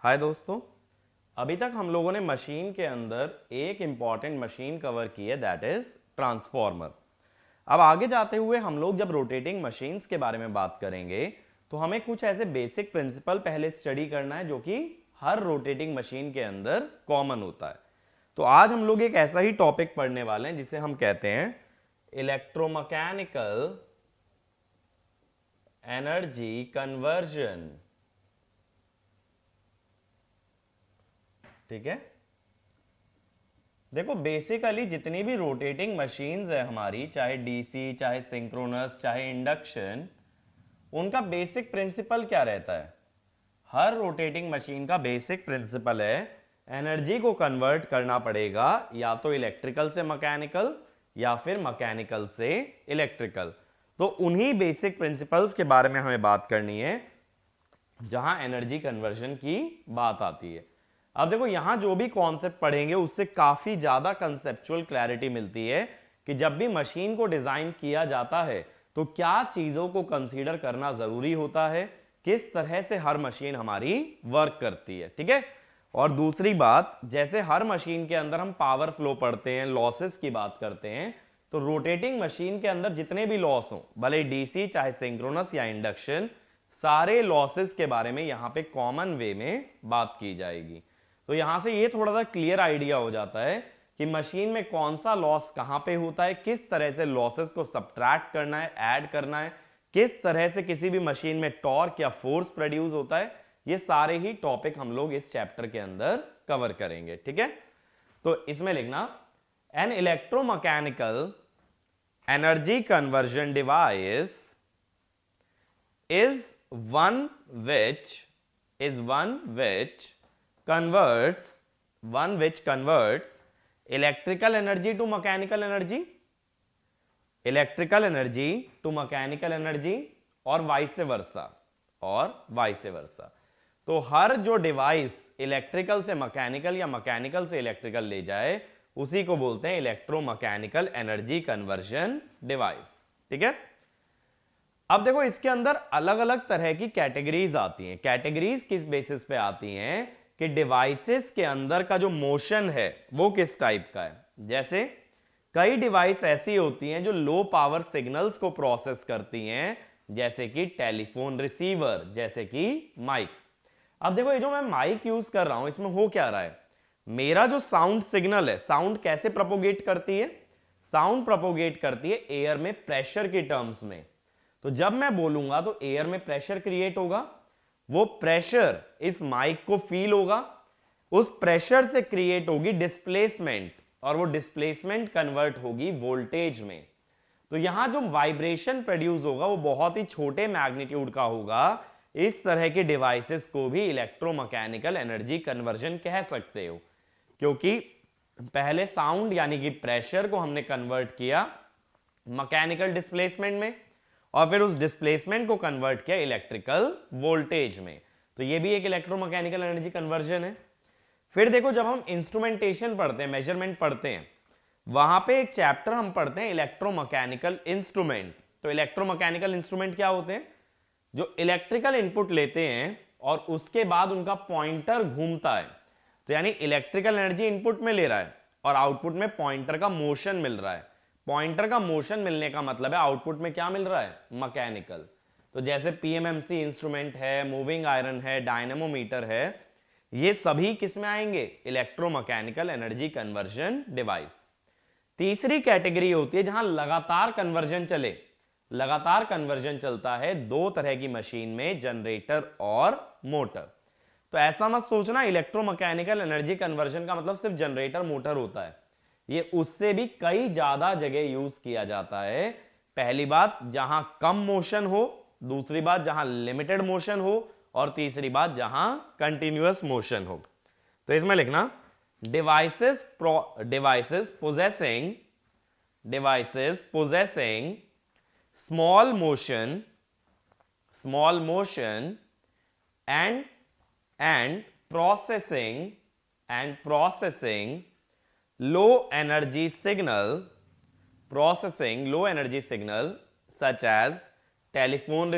हाय दोस्तों, अभी तक हम लोगों ने मशीन के अंदर एक इंपॉर्टेंट मशीन कवर की है, दैट इज ट्रांसफॉर्मर। अब आगे जाते हुए हम लोग जब रोटेटिंग मशीन्स के बारे में बात करेंगे तो हमें कुछ ऐसे बेसिक प्रिंसिपल पहले स्टडी करना है जो कि हर रोटेटिंग मशीन के अंदर कॉमन होता है। तो आज हम लोग एक ऐसा ही टॉपिक पढ़ने वाले हैं जिसे हम कहते हैं इलेक्ट्रोमैकेनिकल एनर्जी कन्वर्जन। ठीक है, देखो बेसिकली जितनी भी रोटेटिंग मशीन्स है हमारी, चाहे डीसी, चाहे सिंक्रोनस, चाहे इंडक्शन, उनका बेसिक प्रिंसिपल क्या रहता है? हर रोटेटिंग मशीन का बेसिक प्रिंसिपल है एनर्जी को कन्वर्ट करना पड़ेगा या तो इलेक्ट्रिकल से मैकेनिकल या फिर मैकेनिकल से इलेक्ट्रिकल। तो उन्हीं बेसिक प्रिंसिपल्स के बारे में हमें बात करनी है जहां एनर्जी कन्वर्जन की बात आती है। अब देखो यहां जो भी कॉन्सेप्ट पढ़ेंगे उससे काफी ज्यादा कंसेप्चुअल क्लैरिटी मिलती है कि जब भी मशीन को डिजाइन किया जाता है तो क्या चीजों को कंसीडर करना जरूरी होता है, किस तरह से हर मशीन हमारी वर्क करती है। ठीक है, और दूसरी बात, जैसे हर मशीन के अंदर हम पावर फ्लो पढ़ते हैं, लॉसेस की बात करते हैं, तो रोटेटिंग मशीन के अंदर जितने भी लॉस हो, भले डीसी चाहे सिंक्रोनस या इंडक्शन, सारे लॉसेस के बारे में यहां पे कॉमन वे में बात की जाएगी। तो यहां से ये थोड़ा सा क्लियर आइडिया हो जाता है कि मशीन में कौन सा लॉस कहां पे होता है, किस तरह से लॉसेस को सब्ट्रैक्ट करना है, ऐड करना है, किस तरह से किसी भी मशीन में टॉर्क या फोर्स प्रोड्यूस होता है। ये सारे ही टॉपिक हम लोग इस चैप्टर के अंदर कवर करेंगे। ठीक है, तो इसमें लिखना an electromechanical energy conversion device is one which converts electrical energy to mechanical energy, electrical energy to mechanical energy और वाइस वर्सा। तो हर जो डिवाइस इलेक्ट्रिकल से मैकेनिकल या मैकेनिकल से इलेक्ट्रिकल ले जाए उसी को बोलते हैं इलेक्ट्रोमैकेनिकल एनर्जी कन्वर्जन डिवाइस। ठीक है, अब देखो इसके अंदर अलग अलग तरह की कैटेगरीज आती हैं। कैटेगरीज किस बेसिस पे आती हैं कि डिवाइसेस के अंदर का जो मोशन है वो किस टाइप का है। जैसे कई डिवाइस ऐसी होती हैं जो लो पावर सिग्नल्स को प्रोसेस करती हैं, जैसे कि टेलीफोन रिसीवर, जैसे कि माइक। अब देखो ये जो मैं माइक यूज कर रहा हूं इसमें हो क्या रहा है, मेरा जो साउंड सिग्नल है, साउंड कैसे प्रोपोगेट करती है? साउंड प्रोपोगेट करती है एयर में प्रेशर के टर्म्स में। तो जब मैं बोलूंगा तो एयर में प्रेशर क्रिएट होगा, वो प्रेशर इस माइक को फील होगा, उस प्रेशर से क्रिएट होगी डिस्प्लेसमेंट और वो डिस्प्लेसमेंट कन्वर्ट होगी वोल्टेज में। तो यहां जो वाइब्रेशन प्रोड्यूस होगा वो बहुत ही छोटे मैग्नीट्यूड का होगा। इस तरह के डिवाइसेस को भी इलेक्ट्रोमैकेनिकल एनर्जी कन्वर्जन कह सकते हो, क्योंकि पहले साउंड यानी कि प्रेशर को हमने कन्वर्ट किया मैकेनिकल डिस्प्लेसमेंट में और फिर उस डिस्प्लेसमेंट को कन्वर्ट किया इलेक्ट्रिकल वोल्टेज में। तो ये भी एक इलेक्ट्रोमैकेनिकल एनर्जी कन्वर्जन है। फिर देखो जब हम इंस्ट्रूमेंटेशन पढ़ते हैं, मेजरमेंट पढ़ते हैं, वहां पे एक चैप्टर हम पढ़ते हैं इलेक्ट्रोमैकेनिकल इंस्ट्रूमेंट। तो इलेक्ट्रोमैकेनिकल इंस्ट्रूमेंट क्या होते हैं? जो इलेक्ट्रिकल इनपुट लेते हैं और उसके बाद उनका पॉइंटर घूमता है। तो यानी इलेक्ट्रिकल एनर्जी इनपुट में ले रहा है और आउटपुट में पॉइंटर का मोशन मिल रहा है। पॉइंटर का मोशन मिलने का मतलब है आउटपुट में क्या मिल रहा है? मैकेनिकल। तो जैसे पीएमएमसी इंस्ट्रूमेंट है, मूविंग आयरन है, डायनेमोमीटर है, ये सभी किस में आएंगे? Electromechanical energy conversion device. तीसरी कैटेगरी होती है जहां लगातार कन्वर्जन चले। लगातार कन्वर्जन चलता है दो तरह की मशीन में, जनरेटर और मोटर। तो ऐसा मत सोचना इलेक्ट्रोमैकेनिकल एनर्जी कन्वर्जन का मतलब सिर्फ जनरेटर मोटर होता है। ये उससे भी कई ज्यादा जगह यूज किया जाता है। पहली बात जहां कम मोशन हो, दूसरी बात जहां लिमिटेड मोशन हो, और तीसरी बात जहां कंटिन्यूअस मोशन हो। तो इसमें लिखना devices possessing small motion and processing low energy signal such as telephone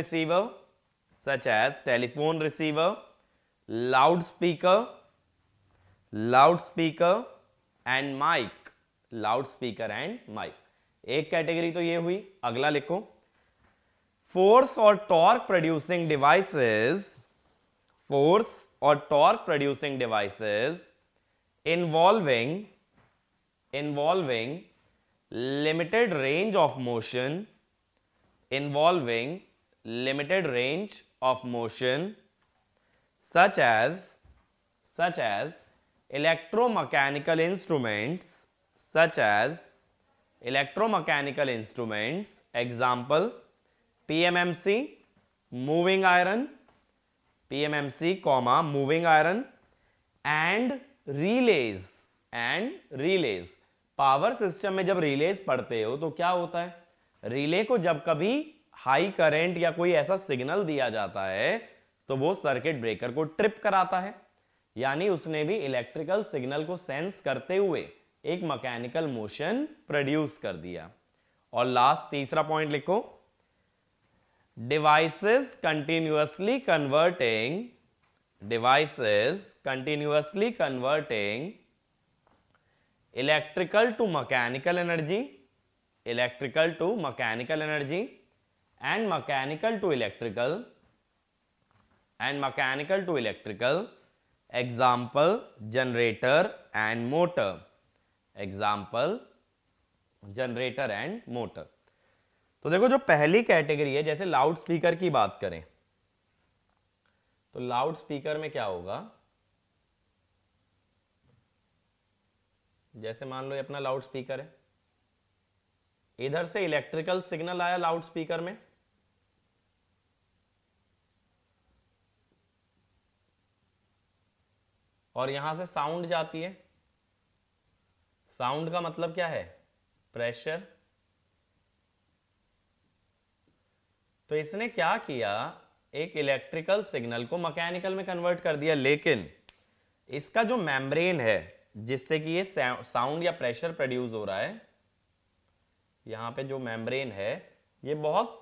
receiver, loud speaker, loud speaker and mic, loud speaker and mic, एक कैटेगरी तो ये हुई। अगला लिखो, फोर्स और टॉर्क प्रोड्यूसिंग डिवाइसेस, फोर्स और torque producing devices involving limited range of motion, involving limited range of motion, such as electromechanical instruments, such as electromechanical instruments, example PMMC, moving iron, PMMC comma moving iron, and relays, power system में जब release पढ़ते हो तो क्या होता है, relay को जब कभी हाई करंट या कोई ऐसा सिग्नल दिया जाता है तो वो सर्किट ब्रेकर को ट्रिप कराता है, यानी उसने भी इलेक्ट्रिकल सिग्नल को सेंस करते हुए एक मैकेनिकल मोशन प्रोड्यूस कर दिया। और लास्ट तीसरा पॉइंट लिखो, devices continuously converting electrical to mechanical energy, electrical to mechanical energy, and mechanical to electrical, example generator and motor, example generator and motor। तो देखो जो पहली कैटेगरी है, जैसे लाउड स्पीकर की बात करें तो लाउड स्पीकर में क्या होगा, जैसे मान लो ये अपना लाउड स्पीकर है, इधर से इलेक्ट्रिकल सिग्नल आया लाउड स्पीकर में, और यहां से साउंड जाती है। साउंड का मतलब क्या है, प्रेशर। तो इसने क्या किया, एक इलेक्ट्रिकल सिग्नल को मैकेनिकल में कन्वर्ट कर दिया, लेकिन इसका जो मेम्ब्रेन है जिससे कि ये साउंड या प्रेशर प्रोड्यूस हो रहा है, यहां पे जो मेम्ब्रेन है ये बहुत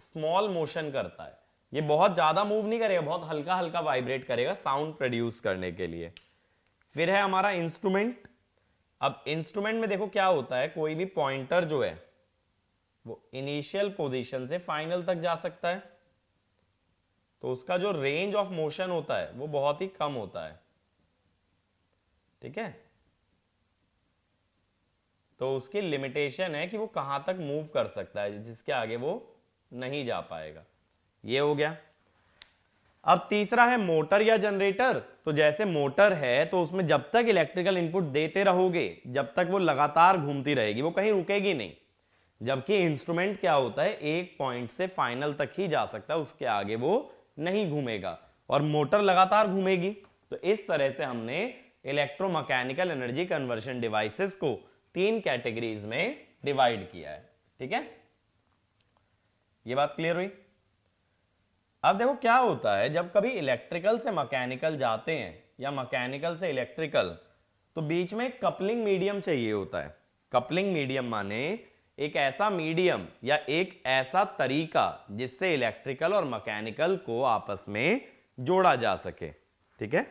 स्मॉल मोशन करता है, ये बहुत ज्यादा मूव नहीं करेगा, बहुत हल्का हल्का वाइब्रेट करेगा साउंड प्रोड्यूस करने के लिए। फिर है हमारा इंस्ट्रूमेंट। अब इंस्ट्रूमेंट में देखो क्या होता है, कोई भी पॉइंटर जो है वो इनिशियल पोजीशन से फाइनल तक जा सकता है, तो उसका जो रेंज ऑफ मोशन होता है वो बहुत ही कम होता है, ठीक है। तो उसकी लिमिटेशन है कि वो कहां तक मूव कर सकता है, जिसके आगे वो नहीं जा पाएगा। ये हो गया। अब तीसरा है मोटर या जनरेटर। तो जैसे मोटर है तो उसमें जब तक इलेक्ट्रिकल इनपुट देते रहोगे, जब तक वो लगातार घूमती रहेगी, वो कहीं रुकेगी नहीं। जबकि इंस्ट्रूमेंट क्या होता है, एक पॉइंट से फाइनल तक ही जा सकता है, उसके आगे वो नहीं घूमेगा, और मोटर लगातार घूमेगी। तो इस तरह से हमने इलेक्ट्रोमैकेनिकल एनर्जी कन्वर्शन डिवाइसेस को 3 कैटेगरीज में डिवाइड किया है, ठीक है। ये बात क्लियर हुई। अब देखो क्या होता है, जब कभी इलेक्ट्रिकल से मैकेनिकल जाते हैं या मैकेनिकल से इलेक्ट्रिकल, तो बीच में कपलिंग मीडियम चाहिए होता है। कपलिंग मीडियम माने एक ऐसा मीडियम या एक ऐसा तरीका जिससे इलेक्ट्रिकल और मैकेनिकल को आपस में जोड़ा जा सके, ठीक है।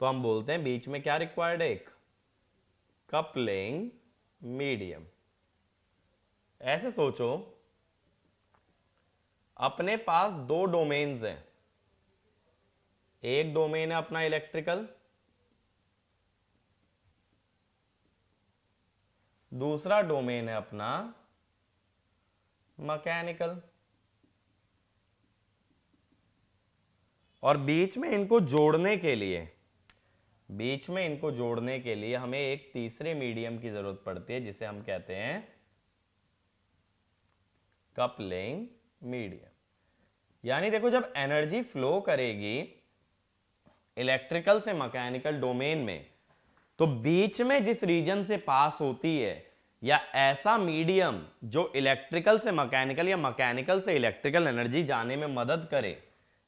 तो हम बोलते हैं बीच में क्या रिक्वायर्ड है, एक कपलिंग मीडियम। ऐसे सोचो, अपने पास 2 डोमेन्स हैं। एक डोमेन है अपना इलेक्ट्रिकल, दूसरा डोमेन है अपना मैकेनिकल, और बीच में इनको जोड़ने के लिए हमें एक तीसरे मीडियम की जरूरत पड़ती है, जिसे हम कहते हैं कपलिंग मीडियम। यानी देखो, जब एनर्जी फ्लो करेगी इलेक्ट्रिकल से मैकेनिकल डोमेन में, तो बीच में जिस रीजन से पास होती है, या ऐसा मीडियम जो इलेक्ट्रिकल से मैकेनिकल या मैकेनिकल से इलेक्ट्रिकल एनर्जी जाने में मदद करे,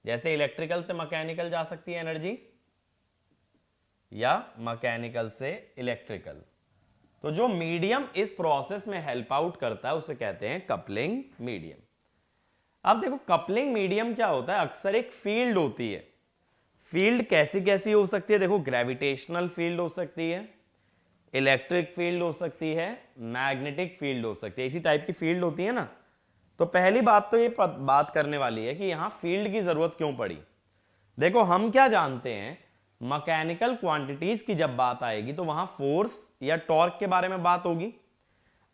जैसे इलेक्ट्रिकल से मैकेनिकल जा सकती है एनर्जी, या मैकेनिकल से इलेक्ट्रिकल, तो जो मीडियम इस प्रोसेस में हेल्प आउट करता है उसे कहते हैं कपलिंग मीडियम। अब देखो, कपलिंग मीडियम क्या होता है, अक्सर एक फील्ड होती है। फील्ड कैसी कैसी हो सकती है, देखो ग्रेविटेशनल फील्ड हो सकती है, इलेक्ट्रिक फील्ड हो सकती है, मैग्नेटिक फील्ड हो सकती है, इसी टाइप की फील्ड होती है ना। तो पहली बात तो ये बात करने वाली है कि यहां फील्ड की जरूरत क्यों पड़ी। देखो हम क्या जानते हैं, मैकेनिकल क्वांटिटीज की जब बात आएगी तो वहां फोर्स या टॉर्क के बारे में बात होगी।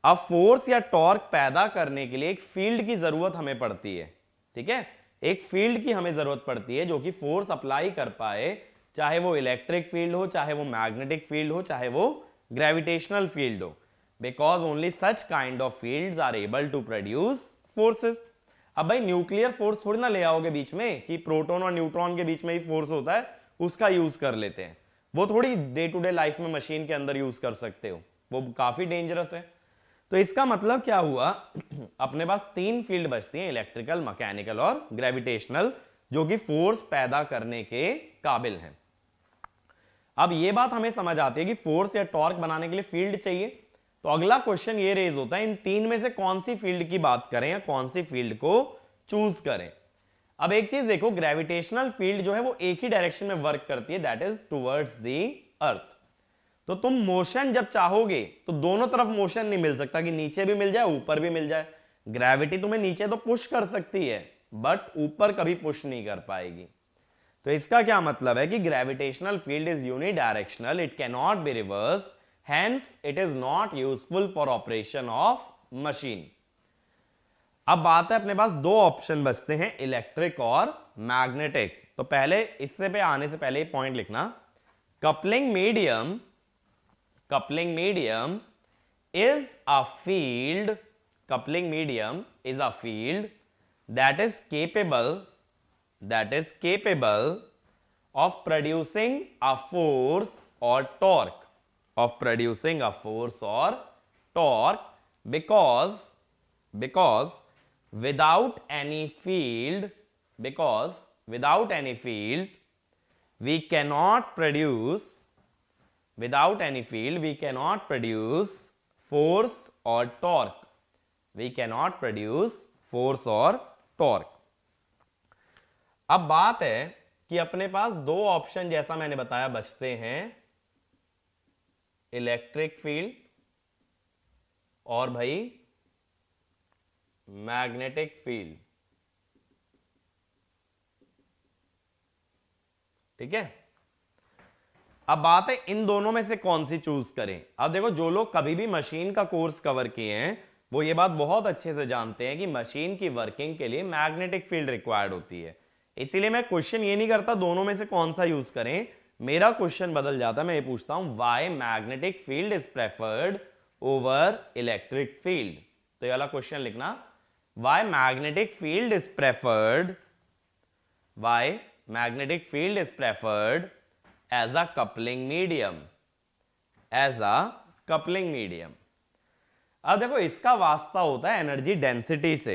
अब फोर्स या टॉर्क पैदा करने के लिए एक फील्ड की जरूरत हमें पड़ती है, ठीक है, एक फील्ड की हमें जरूरत पड़ती है जो कि फोर्स अप्लाई कर पाए, चाहे वो इलेक्ट्रिक फील्ड हो, चाहे वो मैग्नेटिक फील्ड हो, चाहे वो ग्रेविटेशनल फील्ड हो, because only such kind of fields are able to produce forces. अब भाई न्यूक्लियर फोर्स थोड़ी ना ले आओगे बीच में कि प्रोटॉन और न्यूट्रॉन के बीच में ही फोर्स होता है, उसका यूज कर लेते हैं, वो थोड़ी डे टू डे लाइफ में मशीन के अंदर यूज कर सकते हो, वो काफी डेंजरस है। तो इसका मतलब क्या हुआ, अपने पास तीन फील्ड बचती हैं, इलेक्ट्रिकल, मैकेनिकल और ग्रेविटेशनल, जो कि फोर्स पैदा करने के काबिल हैं। अब ये बात हमें समझ आती है कि फोर्स या टॉर्क बनाने के लिए फील्ड चाहिए, तो अगला क्वेश्चन ये रेज होता है इन तीन में से कौन सी फील्ड की बात करें या कौन सी फील्ड को चूज करें। अब एक चीज देखो, ग्रेविटेशनल फील्ड जो है वो एक ही डायरेक्शन में वर्क करती है, that is towards the earth. तो तुम मोशन जब चाहोगे तो दोनों तरफ मोशन नहीं मिल सकता कि नीचे भी मिल जाए ऊपर भी मिल जाए। ग्रेविटी तुम्हें नीचे तो पुश कर सकती है बट ऊपर कभी पुश नहीं कर पाएगी। तो इसका क्या मतलब है कि gravitational field is unidirectional, it can not be reversed, hence it is not useful for operation of machine. अब बात है, अपने पास दो ऑप्शन बचते हैं, इलेक्ट्रिक और मैग्नेटिक। तो पहले इससे पे आने से पहले पॉइंट लिखना, coupling medium is a field, coupling medium is a field that is capable of producing a force or torque, because without any field we cannot produce force or torque, अब बात है कि अपने पास दो ऑप्शन जैसा मैंने बताया बचते हैं, इलेक्ट्रिक फील्ड और भाई मैग्नेटिक फील्ड, ठीक है। अब बात है इन दोनों में से कौन सी चूज करें। अब देखो, जो लोग कभी भी मशीन का कोर्स कवर किए हैं वो ये बात बहुत अच्छे से जानते हैं कि मशीन की वर्किंग के लिए मैग्नेटिक फील्ड रिक्वायर्ड होती है। इसीलिए मैं क्वेश्चन ये नहीं करता दोनों में से कौन सा यूज करें, मेरा क्वेश्चन बदल जाता है, मैं ये पूछता हूं why magnetic field is preferred over electric field. तो ये वाला क्वेश्चन लिखना, why magnetic field is preferred as a coupling medium, अब देखो इसका वास्ता होता है एनर्जी डेंसिटी से।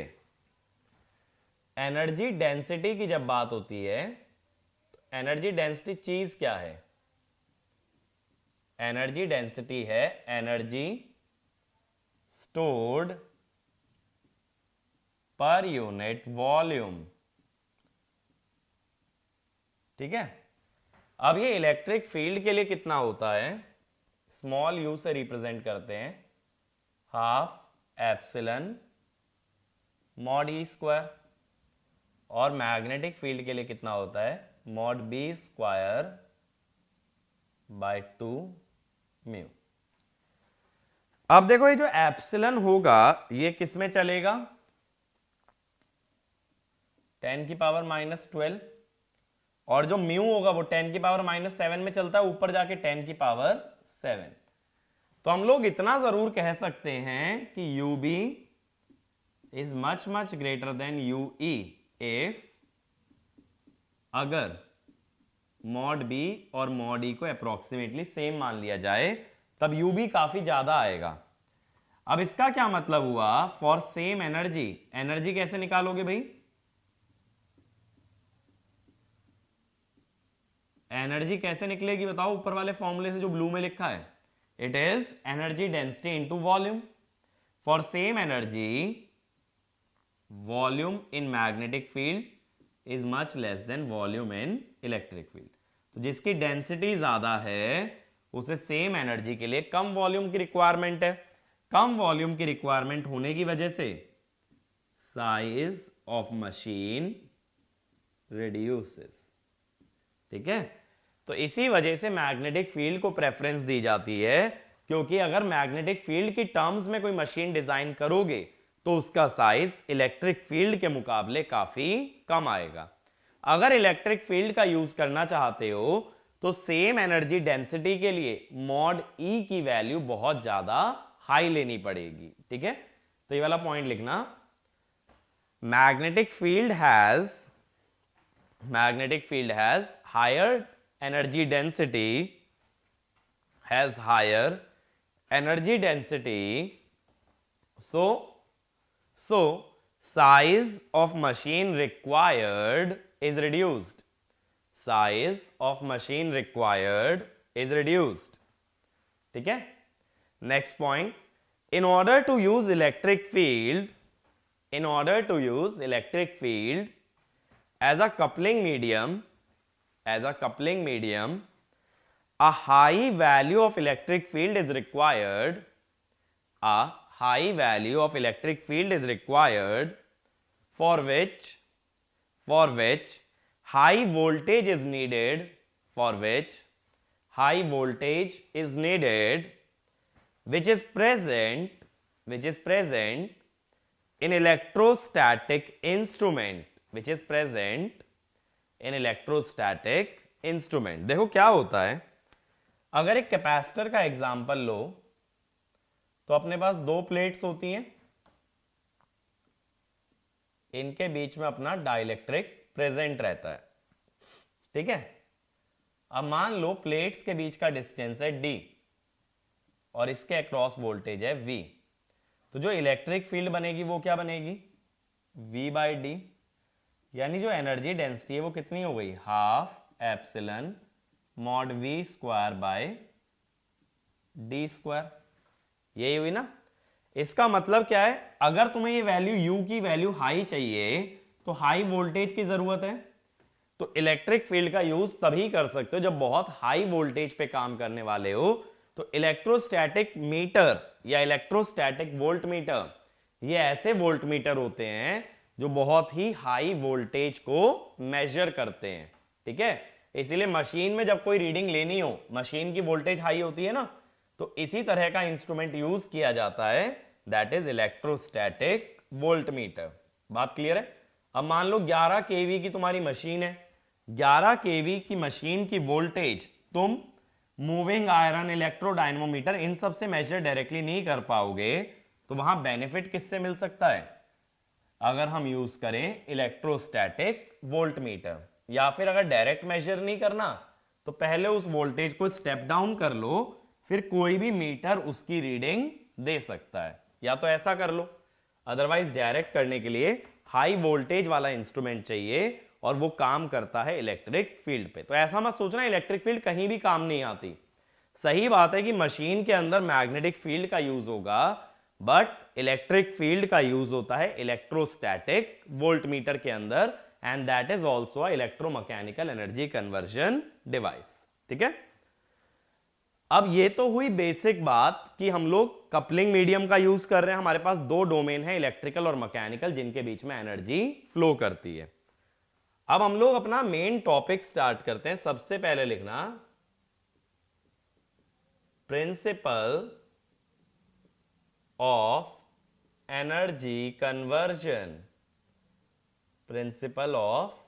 एनर्जी डेंसिटी की जब बात होती है तो एनर्जी डेंसिटी चीज क्या है, एनर्जी डेंसिटी है energy stored per unit volume, ठीक है। अब ये इलेक्ट्रिक फील्ड के लिए कितना होता है, स्मॉल यू से रिप्रेजेंट करते हैं, half epsilon mod E square, और मैग्नेटिक फील्ड के लिए कितना होता है, mod B square by 2 mu. अब देखो ये जो एप्सिलन होगा ये किस में चलेगा, 10 की पावर -12, और जो म्यू होगा वो 10 की पावर -7 में चलता है, ऊपर जाके 10 की पावर 7। तो हम लोग इतना जरूर कह सकते हैं कि UB is much greater than UE if अगर मॉड B और मॉड E को अप्रोक्सीमेटली सेम मान लिया जाए, तब UB काफी ज्यादा आएगा। अब इसका क्या मतलब हुआ, फॉर सेम एनर्जी कैसे निकालोगे भाई, एनर्जी कैसे निकलेगी बताओ, ऊपर वाले फॉर्मूले से जो ब्लू में लिखा है, it is energy density into volume. For same energy volume in magnetic field is much less than volume in electric field. तो जिसकी डेंसिटी ज्यादा है उसे सेम एनर्जी के लिए कम वॉल्यूम की रिक्वायरमेंट है। कम वॉल्यूम की रिक्वायरमेंट होने की वजह से साइज ऑफ मशीन रिड्यूसेस। ठीक है, तो इसी वजह से मैग्नेटिक फील्ड को प्रेफरेंस दी जाती है, क्योंकि अगर मैग्नेटिक फील्ड की टर्म्स में कोई मशीन डिजाइन करोगे तो उसका साइज इलेक्ट्रिक फील्ड के मुकाबले काफी कम आएगा। अगर इलेक्ट्रिक फील्ड का यूज करना चाहते हो तो सेम एनर्जी डेंसिटी के लिए मॉड ई की वैल्यू बहुत ज्यादा हाई लेनी पड़ेगी। ठीक है, तो ये वाला पॉइंट लिखना, magnetic field has higher energy density, so size of machine required is reduced. ठीक है, next point, in order to use electric field as a coupling medium, a high value of electric field is required. For which high voltage is needed, which is present in electrostatic instrument. देखो क्या होता है, अगर एक capacitor का example लो तो अपने पास दो प्लेट्स होती हैं, इनके बीच में अपना डाइलेक्ट्रिक प्रेजेंट रहता है। ठीक है, अब मान लो प्लेट्स के बीच का डिस्टेंस है d और इसके अक्रॉस वोल्टेज है V, तो जो इलेक्ट्रिक फील्ड बनेगी वो क्या बनेगी, V बाई डी, यानी जो एनर्जी डेंसिटी है वो कितनी हो गई, half epsilon mod V square by D square. यही हुई ना। इसका मतलब क्या है, अगर तुम्हें ये वैल्यू U की वैल्यू हाई चाहिए तो हाई वोल्टेज की जरूरत है, तो इलेक्ट्रिक फील्ड का यूज तभी कर सकते हो जब बहुत हाई वोल्टेज पे काम करने वाले हो। तो इलेक्ट्रोस्टैटिक मीटर या इलेक्ट्रोस्टैटिक वोल्ट मीटर, ये ऐसे वोल्ट मीटर होते हैं जो बहुत ही हाई वोल्टेज को मेजर करते हैं। ठीक है, इसीलिए मशीन में जब कोई रीडिंग लेनी हो, मशीन की वोल्टेज हाई होती है ना, तो इसी तरह का इंस्ट्रूमेंट यूज किया जाता है, that is electrostatic volt meter. बात क्लियर है। अब मान लो 11 केवी की तुम्हारी मशीन है, 11 केवी की मशीन की वोल्टेज तुम मूविंग आयरन, इलेक्ट्रोडायनमोमीटर, इन सब से मेजर डायरेक्टली नहीं कर पाओगे, तो वहां बेनिफिट किससे मिल सकता है, अगर हम यूज करें इलेक्ट्रोस्टैटिक वोल्ट मीटर। या फिर अगर डायरेक्ट मेजर नहीं करना तो पहले उस वोल्टेज को स्टेप डाउन कर लो, फिर कोई भी मीटर उसकी रीडिंग दे सकता है, या तो ऐसा कर लो। अदरवाइज डायरेक्ट करने के लिए हाई वोल्टेज वाला इंस्ट्रूमेंट चाहिए और वो काम करता है इलेक्ट्रिक फील्ड पे। तो ऐसा मत सोचना इलेक्ट्रिक फील्ड कहीं भी काम नहीं आती। सही बात है कि मशीन के अंदर मैग्नेटिक फील्ड का यूज होगा, बट इलेक्ट्रिक फील्ड का यूज होता है इलेक्ट्रोस्टैटिक वोल्ट मीटर के अंदर, and that is also electromechanical energy conversion device. ठीक है, अब ये तो हुई बेसिक बात कि हम लोग कपलिंग मीडियम का यूज कर रहे हैं, हमारे पास दो डोमेन है इलेक्ट्रिकल और मैकेनिकल जिनके बीच में एनर्जी फ्लो करती है। अब हम लोग अपना मेन टॉपिक स्टार्ट करते हैं। सबसे पहले लिखना principle of energy conversion, principle of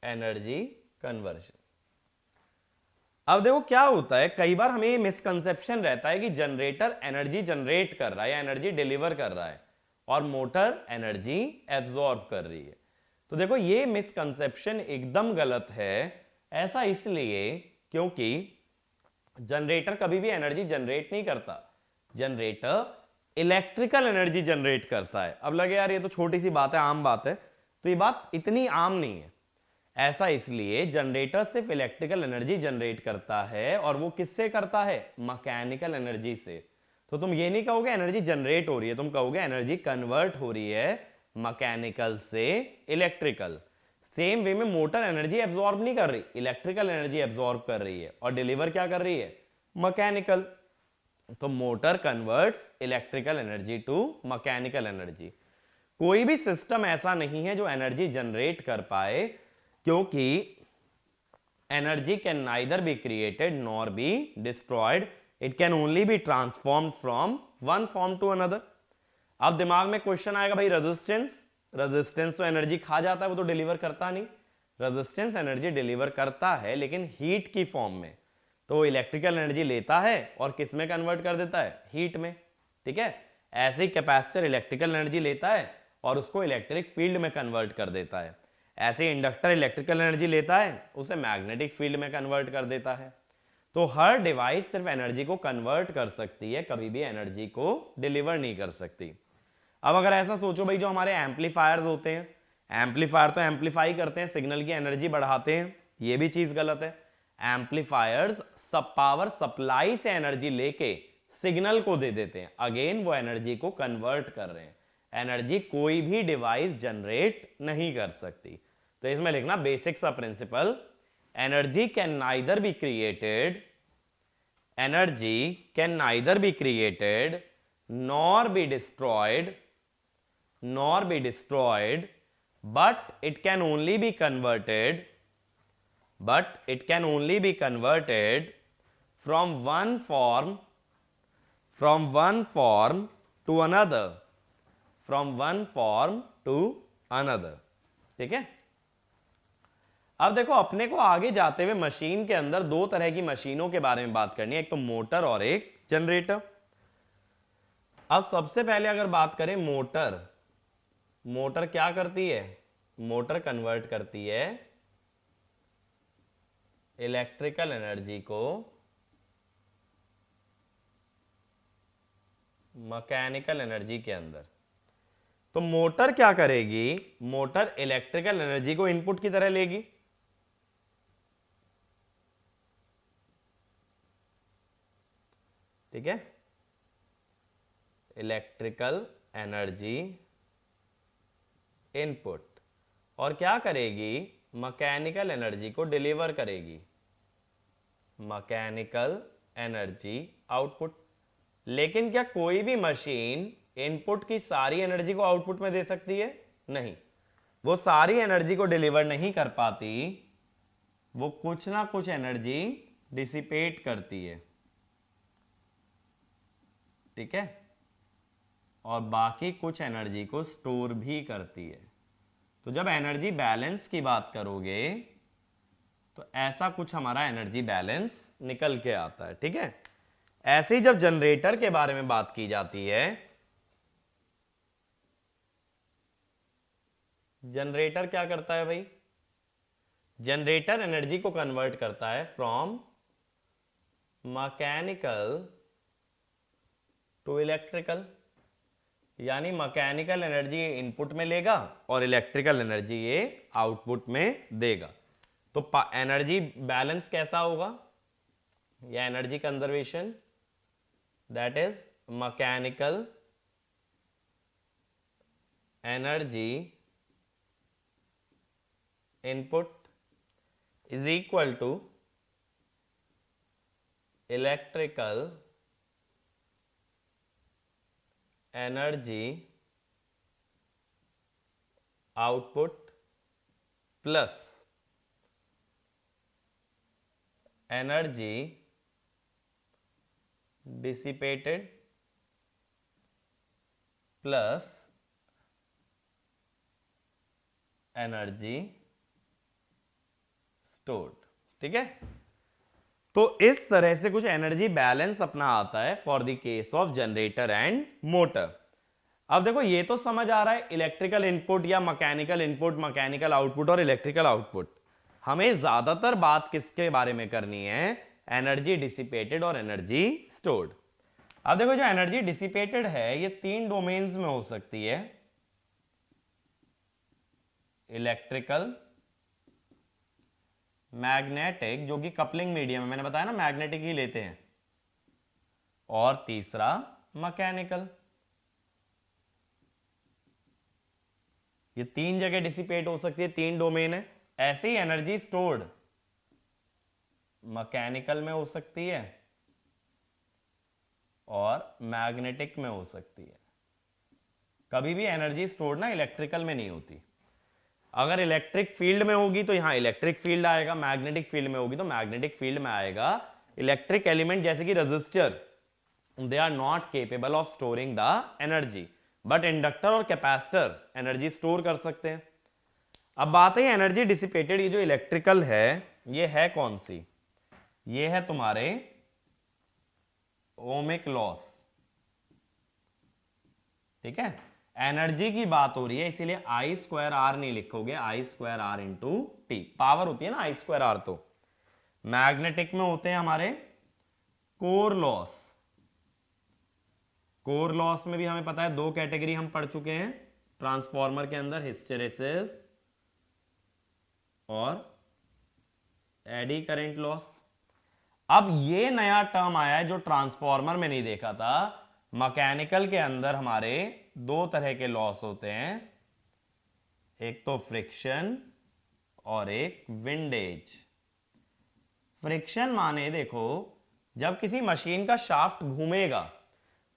energy conversion. अब देखो क्या होता है, कई बार हमें ये मिसकंसेप्शन रहता है कि जनरेटर एनर्जी जनरेट कर रहा है या एनर्जी डिलीवर कर रहा है और मोटर एनर्जी एब्जॉर्ब कर रही है। तो देखो ये मिसकंसेप्शन एकदम गलत है। ऐसा इसलिए क्योंकि जनरेटर कभी भी एनर्जी जनरेट नहीं करता, जनरेटर इलेक्ट्रिकल एनर्जी जनरेट करता है। अब लगे यार ये तो छोटी सी बात है, आम बात है, तो ये बात इतनी आम नहीं है। ऐसा इसलिए जनरेटर सिर्फ इलेक्ट्रिकल एनर्जी जनरेट करता है, और वो किससे करता है, मैकेनिकल एनर्जी से। तो तुम ये नहीं कहोगे एनर्जी जनरेट हो रही है, तुम कहोगे एनर्जी कन्वर्ट हो रही है मैकेनिकल से इलेक्ट्रिकल। सेम वे में मोटर एनर्जी एब्जॉर्ब नहीं कर रही, इलेक्ट्रिकल एनर्जी एब्जॉर्ब कर रही है और डिलीवर क्या कर रही है, मैकेनिकल। तो motor converts electrical energy to mechanical energy. कोई भी सिस्टम ऐसा नहीं है जो एनर्जी जनरेट कर पाए, क्योंकि energy can neither be created nor be destroyed, it can only be transformed from one form to another. अब दिमाग में क्वेश्चन आएगा भाई रेजिस्टेंस, रेजिस्टेंस तो एनर्जी खा जाता है, वो तो डिलीवर करता नहीं। रेजिस्टेंस एनर्जी डिलीवर करता है लेकिन हीट की फॉर्म में, तो इलेक्ट्रिकल एनर्जी लेता है और किस में कन्वर्ट कर देता है, हीट में। ठीक है, ऐसे ही कैपेसिटर इलेक्ट्रिकल एनर्जी लेता है और उसको इलेक्ट्रिक फील्ड में कन्वर्ट कर देता है। ऐसे इंडक्टर इलेक्ट्रिकल एनर्जी लेता है, उसे मैग्नेटिक फील्ड में कन्वर्ट कर देता है। तो हर डिवाइस सिर्फ एनर्जी को कन्वर्ट कर सकती है, कभी भी एनर्जी को डिलीवर नहीं कर सकती। अब अगर ऐसा सोचो भाई, जो हमारे एम्पलीफायर्स होते हैं, एम्पलीफायर तो एम्पलीफाई करते हैं, सिग्नल की एनर्जी बढ़ाते हैं, ये भी चीज गलत है। एम्पलीफायर्स सब पावर सप्लाई से एनर्जी लेके सिग्नल को दे देते हैं, अगेन वो एनर्जी को कन्वर्ट कर रहे हैं। एनर्जी कोई भी डिवाइस जनरेट नहीं कर सकती। तो इसमें लिखना बेसिक सा principle, energy can neither be created, energy can neither be created nor be destroyed, nor be destroyed, but it can only be converted, from one form to another, ठीक है। अब देखो, अपने को आगे जाते हुए मशीन के अंदर दो तरह की मशीनों के बारे में बात करनी है, एक तो मोटर और एक जनरेटर। अब सबसे पहले अगर बात करें मोटर, मोटर क्या करती है, मोटर कन्वर्ट करती है इलेक्ट्रिकल एनर्जी को मैकेनिकल एनर्जी के अंदर। तो मोटर क्या करेगी, मोटर इलेक्ट्रिकल एनर्जी को इनपुट की तरह लेगी, ठीक है, इलेक्ट्रिकल एनर्जी इनपुट, और क्या करेगी, मैकेनिकल एनर्जी को डिलीवर करेगी, मैकेनिकल एनर्जी आउटपुट। लेकिन क्या कोई भी मशीन इनपुट की सारी एनर्जी को आउटपुट में दे सकती है, नहीं, वो सारी एनर्जी को डिलीवर नहीं कर पाती, वो कुछ ना कुछ एनर्जी डिसिपेट करती है, ठीक है, और बाकी कुछ एनर्जी को स्टोर भी करती है। तो जब एनर्जी बैलेंस की बात करोगे तो ऐसा कुछ हमारा एनर्जी बैलेंस निकल के आता है, ठीक है। ऐसे ही जब जनरेटर के बारे में बात की जाती है, जनरेटर क्या करता है भाई, जनरेटर एनर्जी को कन्वर्ट करता है फ्रॉम मैकेनिकल टू इलेक्ट्रिकल, यानी मैकेनिकल एनर्जी इनपुट में लेगा और इलेक्ट्रिकल एनर्जी ये आउटपुट में देगा। तो एनर्जी बैलेंस कैसा होगा, या energy conservation, that is mechanical energy input is equal to electrical energy output plus energy dissipated plus energy stored, ठीक है। तो इस तरह से कुछ एनर्जी बैलेंस अपना आता है for the case of generator and motor. अब देखो, ये तो समझ आ रहा है इलेक्ट्रिकल इनपुट या मैकेनिकल इनपुट, मैकेनिकल आउटपुट और इलेक्ट्रिकल आउटपुट। हमें ज्यादातर बात किसके बारे में करनी है, एनर्जी डिसिपेटेड और एनर्जी स्टोर्ड। अब देखो, जो एनर्जी डिसिपेटेड है ये तीन डोमेन्स में हो सकती है, इलेक्ट्रिकल, मैग्नेटिक, जो कि कपलिंग मीडियम है, मैंने बताया ना मैग्नेटिक ही लेते हैं, और तीसरा मैकेनिकल। ये 3 जगह डिसिपेट हो सकती है, 3 डोमेन है। ऐसी एनर्जी स्टोर्ड मैकेनिकल में हो सकती है और मैग्नेटिक में हो सकती है। कभी भी एनर्जी स्टोर्ड ना इलेक्ट्रिकल में नहीं होती। अगर इलेक्ट्रिक फील्ड में होगी तो यहां इलेक्ट्रिक फील्ड आएगा, मैग्नेटिक फील्ड में होगी तो मैग्नेटिक फील्ड में आएगा। इलेक्ट्रिक एलिमेंट जैसे कि resistor, they are not capable of storing the energy, but inductor और कैपेसिटर एनर्जी स्टोर कर सकते हैं। अब बात है एनर्जी डिसिपेटेड, ये जो इलेक्ट्रिकल है ये है कौन सी? ये है तुम्हारे ओमिक लॉस, ठीक है। एनर्जी की बात हो रही है इसीलिए आई स्क्वायर आर नहीं लिखोगे, I square R into T. Power होती है ना आई स्क्वायर आर। तो मैग्नेटिक में होते हैं हमारे कोर लॉस। कोर लॉस में भी हमें पता है 2 कैटेगरी हम पढ़ चुके हैं ट्रांसफॉर्मर के अंदर, हिस्टेरेसिस और एडी करंट लॉस। अब ये नया टर्म आया है जो ट्रांसफॉर्मर में नहीं देखा था। मैकेनिकल के अंदर हमारे 2 तरह के लॉस होते हैं, एक तो फ्रिक्शन और एक विंडेज। फ्रिक्शन माने देखो, जब किसी मशीन का शाफ्ट घूमेगा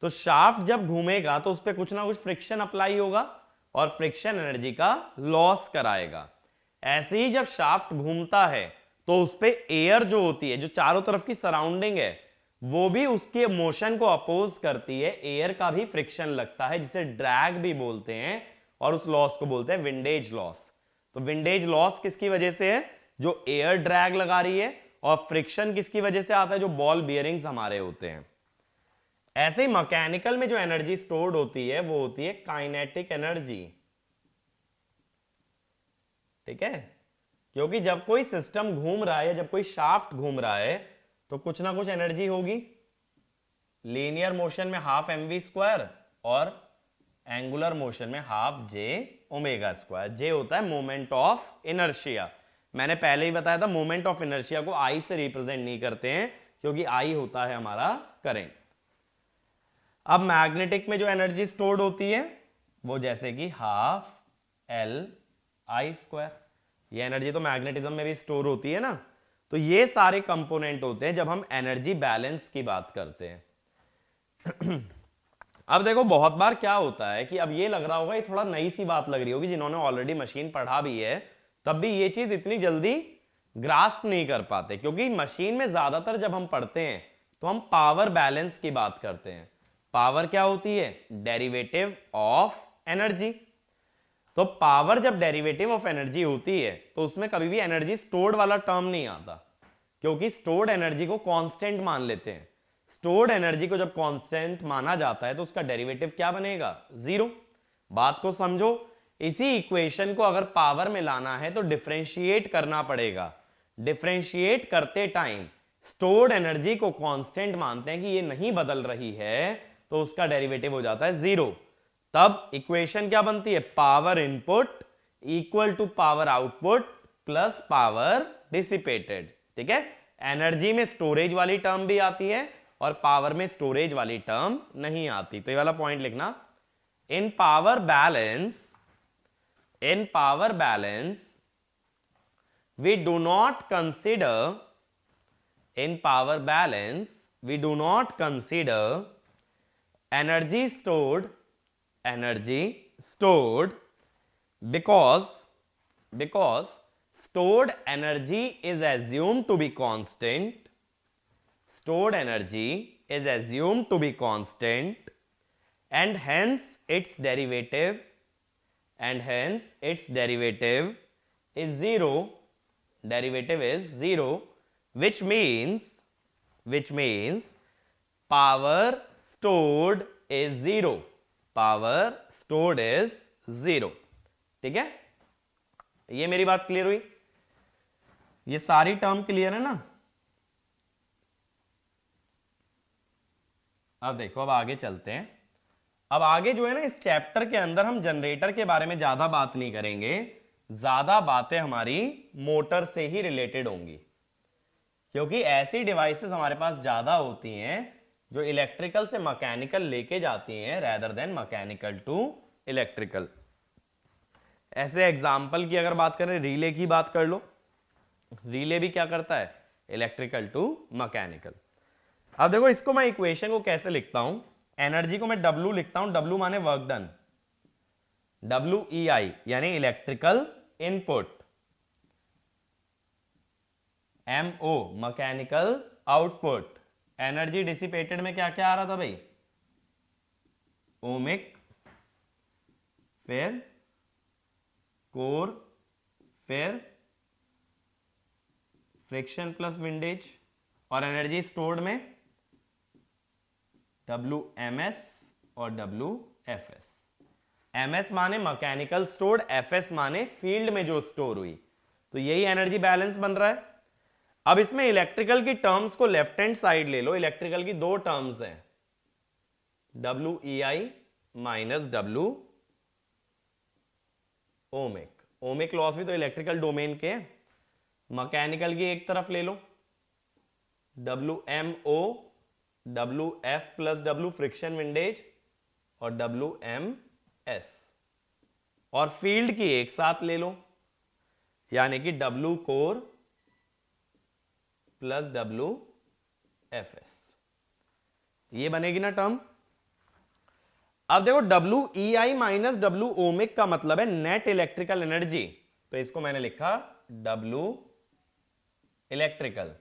तो शाफ्ट जब घूमेगा तो उस पर कुछ ना कुछ फ्रिक्शन अप्लाई होगा और फ्रिक्शन एनर्जी का लॉस कराएगा। ऐसे ही जब शाफ्ट घूमता है तो उस पर एयर जो होती है, जो चारों तरफ की सराउंडिंग है, वो भी उसके मोशन को अपोज करती है। एयर का भी फ्रिक्शन लगता है जिसे ड्रैग भी बोलते हैं और उस लॉस को बोलते हैं विंडेज लॉस। तो विंडेज लॉस किसकी वजह से है? जो एयर ड्रैग लगा रही है। और फ्रिक्शन किसकी वजह से आता है? जो बॉल बियरिंग्स हमारे होते हैं। ऐसे ही मैकेनिकल में जो एनर्जी स्टोर्ड होती है वो होती है काइनेटिक एनर्जी, ठीक है। क्योंकि जब कोई सिस्टम घूम रहा है या जब कोई शाफ्ट घूम रहा है तो कुछ ना कुछ एनर्जी होगी। लीनियर मोशन में हाफ mv स्क्वायर और एंगुलर मोशन में हाफ जे ओमेगा स्क्वायर। जे होता है मोमेंट ऑफ इनर्शिया। मैंने पहले ही बताया था मोमेंट ऑफ इनर्शिया को आई से रिप्रेजेंट नहीं करते हैं क्योंकि आई होता है हमारा करंट। अब मैग्नेटिक में जो एनर्जी स्टोर्ड होती है वो जैसे कि हाफ एल आई स्क्वायर। ये एनर्जी तो मैग्नेटिज्म में भी स्टोर होती है ना। तो ये सारे कंपोनेंट होते हैं जब हम एनर्जी बैलेंस की बात करते हैं। अब देखो बहुत बार क्या होता है कि अब ये लग रहा होगा, ये थोड़ा नई सी बात लग रही होगी जिन्होंने ऑलरेडी मशीन पढ़ा भी है, तब भी ये चीज इतनी जल्दी ग्रास्प नहीं कर पाते क्योंकि मशीन में ज्यादातर जब हम पढ़ते हैं तो हम पावर बैलेंस की बात करते हैं। पावर क्या होती है? Derivative of energy. तो पावर जब डेरिवेटिव ऑफ एनर्जी होती है तो उसमें कभी भी एनर्जी स्टोर्ड वाला टर्म नहीं आता क्योंकि स्टोर्ड एनर्जी को कांस्टेंट मान लेते हैं। स्टोर्ड एनर्जी को जब कांस्टेंट माना जाता है तो उसका डेरिवेटिव क्या बनेगा? 0। बात को समझो, इसी इक्वेशन को अगर पावर में लाना है तो डिफरेंशिएट करना पड़ेगा। डिफरेंशिएट करते टाइम स्टोर्ड एनर्जी को कांस्टेंट मानते हैं कि ये नहीं बदल रही है तो उसका डेरिवेटिव हो जाता है 0। तब इक्वेशन क्या बनती है? Power input equal to power output plus power dissipated, ठीक है। एनर्जी में स्टोरेज वाली टर्म भी आती है और पावर में स्टोरेज वाली टर्म नहीं आती। तो ये वाला पॉइंट लिखना। In power balance we do not consider energy stored because stored energy is assumed to be constant. Stored energy is assumed to be constant and hence its derivative is 0. Derivative is 0, which means power stored is 0. Power stored is 0. ठीक है, ये मेरी बात clear हुई? ये सारी term clear है ना? अब देखो, अब आगे चलते हैं। अब आगे जो है ना, इस चैप्टर के अंदर हम जनरेटर के बारे में ज्यादा बात नहीं करेंगे, ज्यादा बातें हमारी मोटर से ही रिलेटेड होंगी, क्योंकि ऐसी डिवाइसेस हमारे पास ज्यादा होती हैं जो इलेक्ट्रिकल से मैकेनिकल लेके जाती हैं, rather than mechanical to electrical. ऐसे एग्जाम्पल की अगर बात करें, रिले की बात कर लो, रिले भी क्या करता है, इलेक्ट्रिकल टू मैकेनिकल। अब देखो इसको मैं इक्वेशन को कैसे लिखता हूं, एनर्जी को मैं W लिखता हूं, W माने वर्क डन, WEI यानी electrical input, MO mechanical output, energy dissipated में क्या क्या आ रहा था भाई, ओमिक, फिर कोर, फिर फ्रिक्शन प्लस विंडेज, और एनर्जी स्टोर्ड में WMS और WFS। MS माने मैकेनिकल स्टोर्ड, FS माने फील्ड में जो स्टोर हुई, तो यही एनर्जी बैलेंस बन रहा है। अब इसमें इलेक्ट्रिकल की टर्म्स को लेफ्ट हैंड साइड ले लो, इलेक्ट्रिकल की दो टर्म्स हैं, WEI minus W ohmic, ohmic loss भी तो इलेक्ट्रिकल डोमेन के, मैकेनिकल की एक तरफ ले लो, WMO, WF plus W friction windage और WMS, और फील्ड की एक साथ ले लो, यानी कि W कोर प्लस WFS, ये बनेगी ना टर्म। अब देखो WEI माइनस W ओमिक का मतलब है नेट इलेक्ट्रिकल एनर्जी, तो इसको मैंने लिखा W इलेक्ट्रिकल,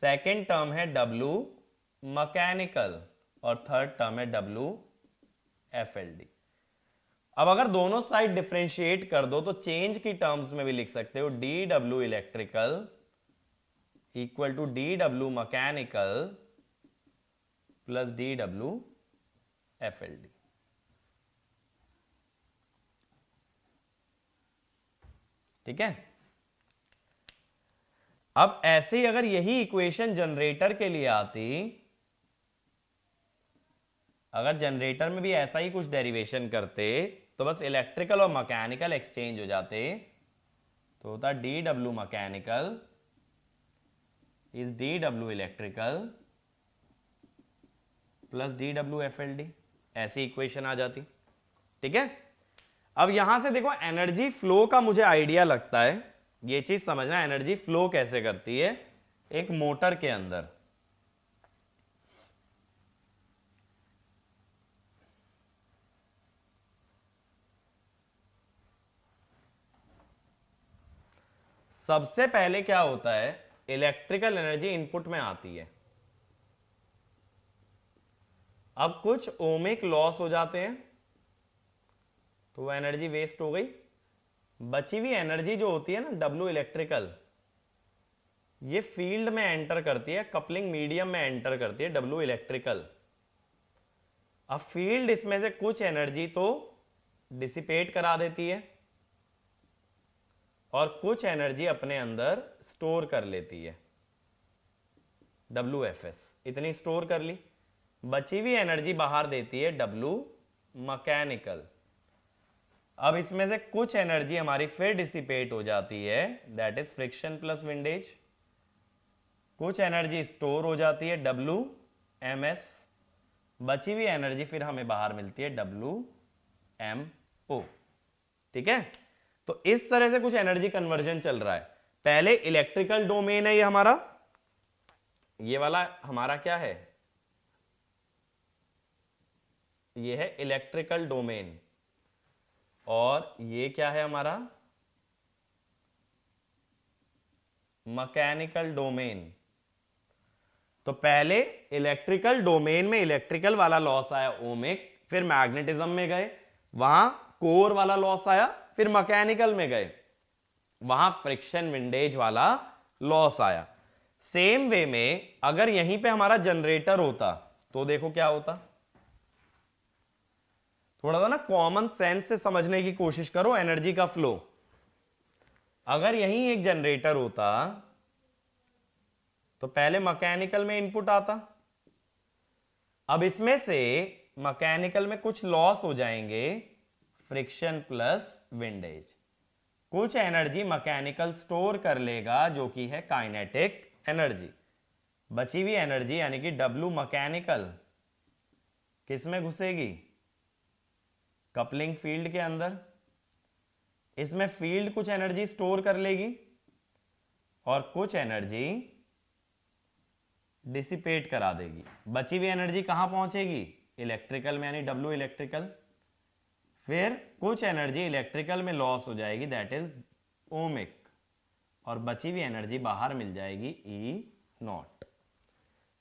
सेकेंड टर्म है W मैकेनिकल, और थर्ड टर्म है WFLD। अब अगर दोनों साइड डिफरेंशिएट कर दो तो चेंज की टर्म्स में भी लिख सकते हो, DW electrical equal to DW mechanical plus DWFLD। ठीक है। अब ऐसे ही अगर यही इक्वेशन जनरेटर के लिए आती, अगर जनरेटर में भी ऐसा ही कुछ डेरिवेशन करते तो बस इलेक्ट्रिकल और मैकेनिकल एक्सचेंज हो जाते, तो होता DW mechanical is DW electrical plus DWFLD, ऐसी इक्वेशन आ जाती। ठीक है। अब यहां से देखो एनर्जी फ्लो का मुझे आइडिया लगता है, ये चीज समझना एनर्जी फ्लो कैसे करती है एक मोटर के अंदर। सबसे पहले क्या होता है, इलेक्ट्रिकल एनर्जी इनपुट में आती है, अब कुछ ओमिक लॉस हो जाते हैं तो वो एनर्जी वेस्ट हो गई, बची हुई एनर्जी जो होती है ना W इलेक्ट्रिकल, ये फील्ड में एंटर करती है, कपलिंग मीडियम में एंटर करती है W इलेक्ट्रिकल। अब फील्ड इसमें से कुछ एनर्जी तो डिसिपेट करा देती है और कुछ एनर्जी अपने अंदर स्टोर कर लेती है, WFS इतनी स्टोर कर ली, बची हुई एनर्जी बाहर देती है W मैकेनिकल। अब इसमें से कुछ एनर्जी हमारी फिर डिसिपेट हो जाती है, that is friction plus windage, कुछ एनर्जी स्टोर हो जाती है WMS, बची हुई एनर्जी फिर हमें बाहर मिलती है WMO। ठीक है। तो इस तरह से कुछ एनर्जी कन्वर्जन चल रहा है। पहले इलेक्ट्रिकल डोमेन है ये हमारा, ये वाला हमारा क्या है, ये है इलेक्ट्रिकल डोमेन, और ये क्या है हमारा मैकेनिकल डोमेन। तो पहले इलेक्ट्रिकल डोमेन में इलेक्ट्रिकल वाला लॉस आया ओमिक, फिर मैग्नेटिज्म में गए, वहां कोर वाला लॉस आया, फिर मैकेनिकल में गए, वहां फ्रिक्शन विंडेज वाला लॉस आया। सेम वे में अगर यहीं पे हमारा जनरेटर होता तो देखो क्या होता, थोड़ा सा ना कॉमन सेंस से समझने की कोशिश करो एनर्जी का फ्लो। अगर यहीं एक जनरेटर होता तो पहले मैकेनिकल में इनपुट आता, अब इसमें से मैकेनिकल में कुछ लॉस हो जाएंगे, फ्रिक्शन प्लस विंडेज, कुछ एनर्जी मैकेनिकल स्टोर कर लेगा जो कि है काइनेटिक एनर्जी, बची हुई एनर्जी यानी कि W मैकेनिकल किस में घुसेगी, कपलिंग फील्ड के अंदर, इसमें फील्ड कुछ एनर्जी स्टोर कर लेगी और कुछ एनर्जी डिसिपेट करा देगी। बची हुई एनर्जी कहां पहुंचेगी? इलेक्ट्रिकल में, यानी डब्ल्यू इलेक्ट्रिकल। फिर कुछ एनर्जी इलेक्ट्रिकल में लॉस हो जाएगी, दैट इज ओमिक, और बची हुई एनर्जी बाहर मिल जाएगी ई नॉट।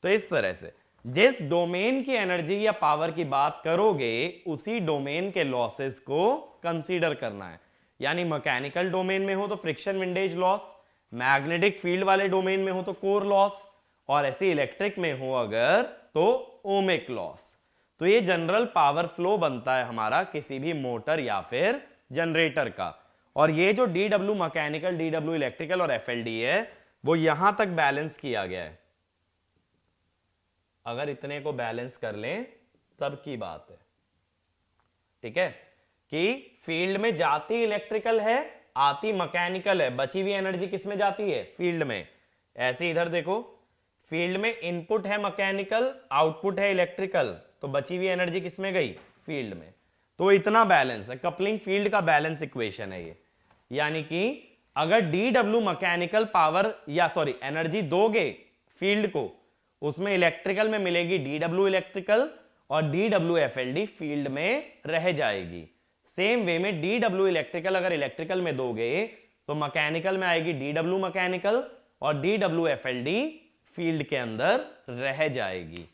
तो इस तरह से जिस डोमेन की एनर्जी या पावर की बात करोगे उसी डोमेन के लॉसेस को कंसीडर करना है। यानी मैकेनिकल डोमेन में हो तो friction windage loss, magnetic field वाले डोमेन में हो तो कोर लॉस, और ऐसे इलेक्ट्रिक में हो अगर तो ओमिक लॉस। तो ये जनरल पावर फ्लो बनता है हमारा किसी भी मोटर या फिर जनरेटर का। और ये जो DW मैकेनिकल, DW इलेक्ट्रिकल और FLD है वो यहां तक बैलेंस किया गया है। अगर इतने को बैलेंस कर लें तब की बात है, ठीक है, कि फील्ड में जाती इलेक्ट्रिकल है, आती मैकेनिकल है, बची हुई एनर्जी किस में जाती है? फील्ड में। ऐसे इधर देखो, फील्ड में इनपुट है मैकेनिकल, आउटपुट है इलेक्ट्रिकल, तो बची हुई एनर्जी किस में गई? फील्ड में। तो इतना बैलेंस है, कपलिंग फील्ड का बैलेंस इक्वेशन है ये। यानी कि अगर DW मैकेनिकल पावर या सॉरी एनर्जी दोगे फील्ड को, उसमें इलेक्ट्रिकल में मिलेगी DW इलेक्ट्रिकल और DW FLD फील्ड में रह जाएगी। सेम वे में DW इलेक्ट्रिकल अगर इलेक्ट्रिकल में दोगे तो मैकेनिकल में आएगी DW मैकेनिकल और DW FLD फील्ड के अंदर रह जाएगी।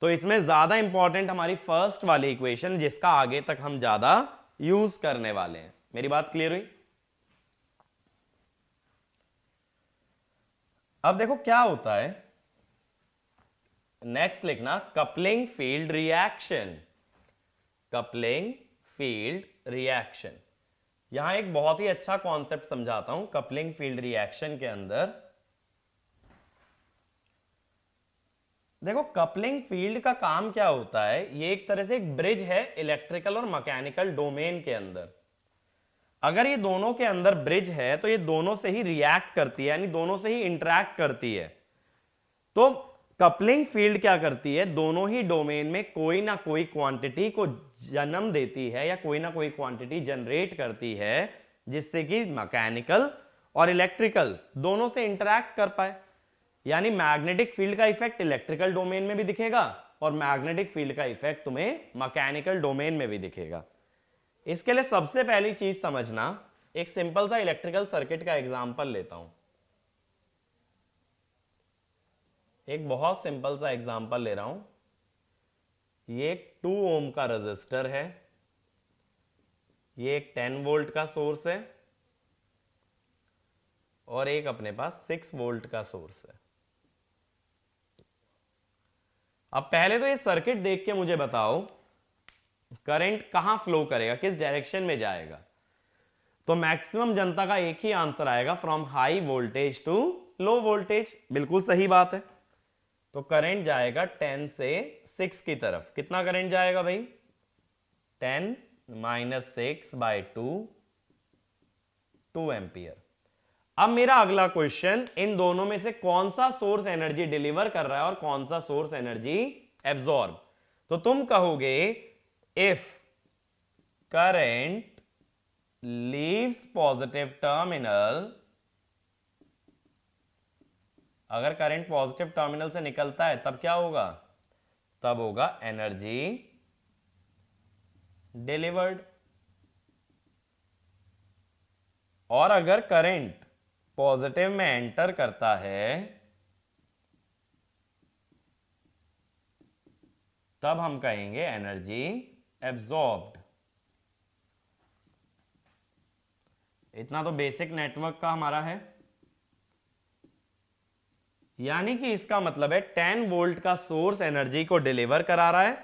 तो इसमें ज्यादा इंपॉर्टेंट हमारी फर्स्ट वाली इक्वेशन, जिसका आगे तक हम ज्यादा यूज करने वाले हैं। मेरी बात क्लियर हुई? अब देखो क्या होता है, नेक्स्ट लिखना coupling field reaction. Coupling field reaction, यहां एक बहुत ही अच्छा कॉन्सेप्ट समझाता हूं। कपलिंग फील्ड रिएक्शन के अंदर देखो, कपलिंग फील्ड का काम क्या होता है, ये एक तरह से एक ब्रिज है इलेक्ट्रिकल और मैकेनिकल डोमेन के अंदर। अगर ये दोनों के अंदर ब्रिज है तो ये दोनों से ही रिएक्ट करती है, यानी दोनों से ही इंटरैक्ट करती है। तो कपलिंग फील्ड क्या करती है, दोनों ही डोमेन में कोई ना कोई क्वांटिटी को जन्म देती है या कोई ना कोई क्वांटिटी जनरेट करती है, जिससे कि मैकेनिकल और इलेक्ट्रिकल दोनों से इंटरैक्ट कर पाए। यानी मैग्नेटिक फील्ड का इफेक्ट इलेक्ट्रिकल डोमेन में भी दिखेगा और मैग्नेटिक फील्ड का इफेक्ट तुम्हें मैकेनिकल डोमेन में भी दिखेगा। इसके लिए सबसे पहली चीज समझना, एक सिंपल सा इलेक्ट्रिकल सर्किट का एग्जांपल लेता हूं। एक बहुत सिंपल सा एग्जांपल ले रहा हूं। ये एक 2 ओम का रेजिस्टर है, ये एक 10 वोल्ट का सोर्स है और एक अपने पास 6 वोल्ट का सोर्स है। अब पहले तो ये सर्किट देख के मुझे बताओ करंट कहां फ्लो करेगा, किस डायरेक्शन में जाएगा। तो मैक्सिमम जनता का एक ही आंसर आएगा, from high voltage to low voltage. बिल्कुल सही बात है। तो करंट जाएगा 10 से 6 की तरफ। कितना करंट जाएगा भाई? 10 - 6/2, 2 एम्पियर। अब मेरा अगला क्वेश्चन, इन दोनों में से कौन सा सोर्स एनर्जी डिलीवर कर रहा है और कौन सा सोर्स एनर्जी एब्जॉर्ब। तो तुम कहोगे if current leaves positive terminal, अगर करंट पॉजिटिव टर्मिनल से निकलता है तब क्या होगा? तब होगा एनर्जी डिलीवर्ड। और अगर करंट पॉजिटिव में एंटर करता है तब हम कहेंगे एनर्जी एब्जॉर्ब्ड। इतना तो बेसिक नेटवर्क का हमारा है। यानी कि इसका मतलब है 10 वोल्ट का सोर्स एनर्जी को डिलीवर करा रहा है।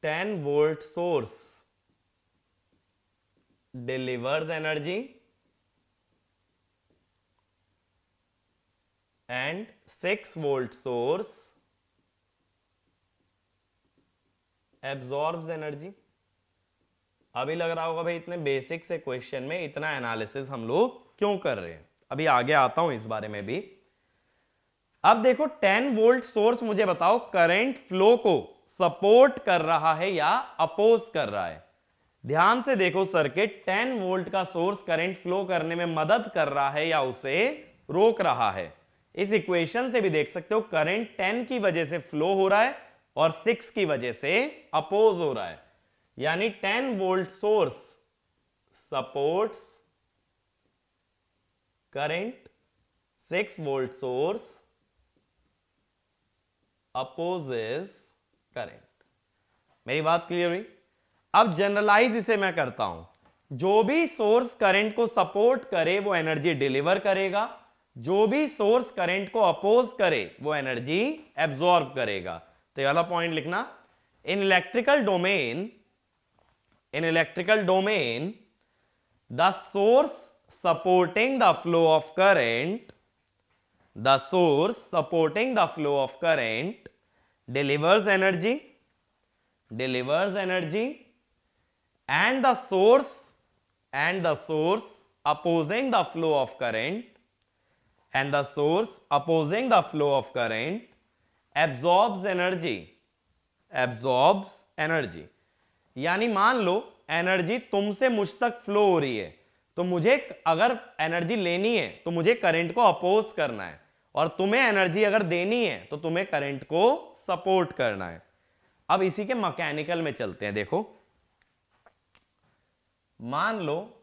10 volt source delivers energy and 6 volt source absorbs energy. अभी लग रहा होगा भाई इतने बेसिक से क्वेश्चन में इतना एनालिसिस हम लोग क्यों कर रहे हैं। अभी आगे आता हूं इस बारे में भी। अब देखो 10 वोल्ट सोर्स मुझे बताओ करंट फ्लो को सपोर्ट कर रहा है या अपोज कर रहा है। ध्यान से देखो, सर्किट 10 वोल्ट का सोर्स करंट फ्लो करने में मदद कर रहा है या उसे रोक रहा है। इस इक्वेशन से भी देख सकते हो करंट 10 की वजह से फ्लो हो रहा है और 6 की वजह से अपोज हो रहा है। यानी 10 volt source supports current, 6 volt source opposes current. मेरी बात क्लियर हुई? अब जनरलाइज इसे मैं करता हूं, जो भी सोर्स करंट को सपोर्ट करे वो एनर्जी डिलीवर करेगा, जो भी सोर्स करंट को अपोज करे वो एनर्जी एब्जॉर्ब करेगा। तो ये वाला पॉइंट लिखना, in electrical domain the source supporting the flow of current, the source supporting the flow of current delivers energy, and the source opposing the flow of current absorbs energy। यानी मान low energy तुमसे मुझ तक flow हो रही है, तो मुझे अगर एनर्जी लेनी है तो मुझे करंट को अपोज करना है, और तुम्हें एनर्जी अगर देनी है तो तुम्हें करंट को सपोर्ट करना है। अब इसी के मैकेनिकल में चलते हैं। देखो, मान लो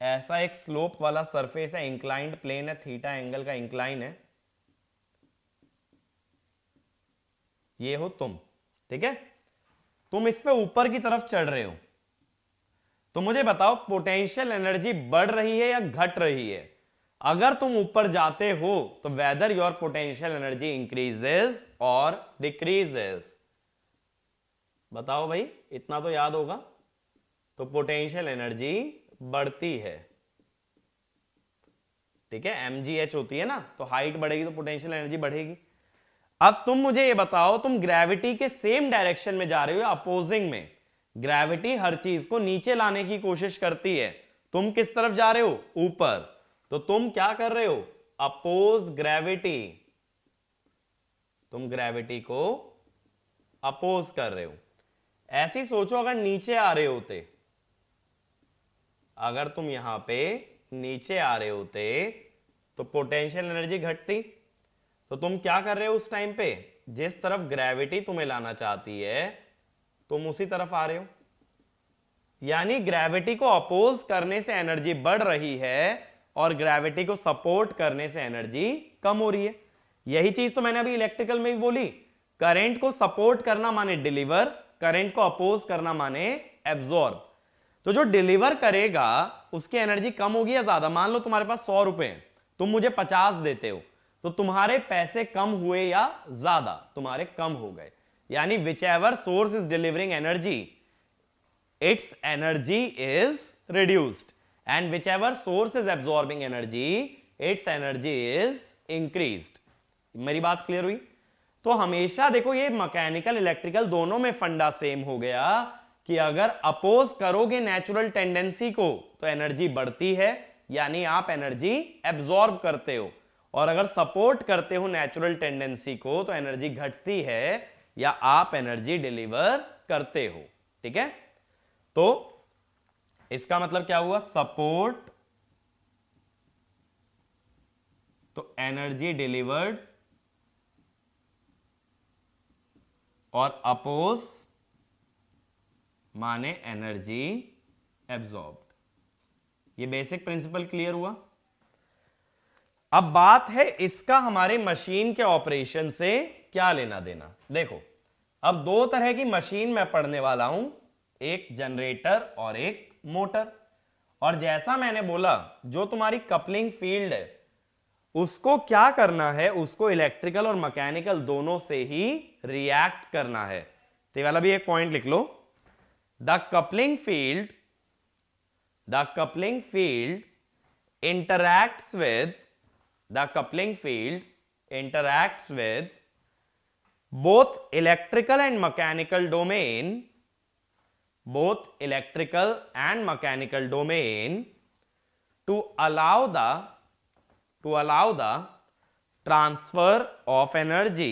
ऐसा एक स्लोप वाला सरफेस है, इंक्लाइंड प्लेन है, थीटा एंगल का इंक्लाइन है, ये हो तुम, ठीक है? तुम इस पे ऊपर की तरफ चढ़ रहे हो, तो मुझे बताओ पोटेंशियल एनर्जी बढ़ रही है या घट रही है? अगर तुम ऊपर जाते हो तो whether your potential energy increases और डिक्रीजेस? बताओ भाई, इतना तो याद होगा। तो पोटेंशियल एनर्जी बढ़ती है, ठीक है, mgh होती है ना, तो हाइट बढ़ेगी तो पोटेंशियल एनर्जी बढ़ेगी। अब तुम मुझे ये बताओ, तुम ग्रेविटी के सेम डायरेक्शन में जा रहे हो, अपोजिंग में। ग्रेविटी हर चीज को नीचे लाने की कोशिश करती है, तुम किस तरफ जा रहे हो? ऊपर। तो तुम क्या कर रहे हो? अपोज ग्रेविटी, तुम ग्रेविटी को अपोज कर रहे हो। ऐसी सोचो, अगर नीचे आ रहे होते, अगर तुम यहां पे नीचे आ रहे होते तो पोटेंशियल एनर्जी घटती। तो तुम क्या कर रहे हो उस टाइम पे? जिस तरफ ग्रेविटी तुम्हें लाना चाहती है तुम उसी तरफ आ रहे हो। यानी ग्रेविटी को अपोज करने से एनर्जी बढ़ रही है और ग्रेविटी को सपोर्ट करने से एनर्जी कम हो रही है। यही चीज तो मैंने अभी इलेक्ट्रिकल में भी बोली। करंट को सपोर्ट करना माने डिलीवर, करंट को अपोज करना माने एब्जॉर्ब। तो जो डिलीवर करेगा उसकी एनर्जी कम होगी या ज्यादा? मान लो तुम्हारे पास 100 रुपए हैं, तुम मुझे 50 देते हो, तो तुम्हारे पैसे कम हुए या ज्यादा? तुम्हारे कम हो गए। यानी which ever source is delivering energy, it's energy is reduced, and which ever source is absorbing energy, it's energy is increased. मेरी बात क्लियर हुई? तो हमेशा देखो, ये मैकेनिकल इलेक्ट्रिकल दोनों में फंडा सेम हो गया कि अगर अपोज करोगे नेचुरल टेंडेंसी को तो एनर्जी बढ़ती है, यानी आप एनर्जी एब्सॉर्ब करते हो, और अगर सपोर्ट करते हो नेचुरल टेंडेंसी को तो एनर्जी घटती है या आप एनर्जी डिलीवर करते हो। ठीक है, तो इसका मतलब क्या हुआ? सपोर्ट तो एनर्जी डिलीवर्ड और अपोज माने एनर्जी एब्सॉर्ब्ड। ये बेसिक प्रिंसिपल क्लियर हुआ? अब बात है इसका हमारे मशीन के ऑपरेशन से क्या लेना देना। देखो, अब दो तरह की मशीन मैं पढ़ने वाला हूं, एक जनरेटर और एक मोटर। और जैसा मैंने बोला, जो तुम्हारी कपलिंग फील्ड है उसको क्या करना है? उसको इलेक्ट्रिकल और मैकेनिकल दोनों से ही रिएक्ट करना है। तो ये वाला भी एक पॉइंट लिख लो। The coupling field interacts with both electrical and mechanical domain to allow the transfer of energy।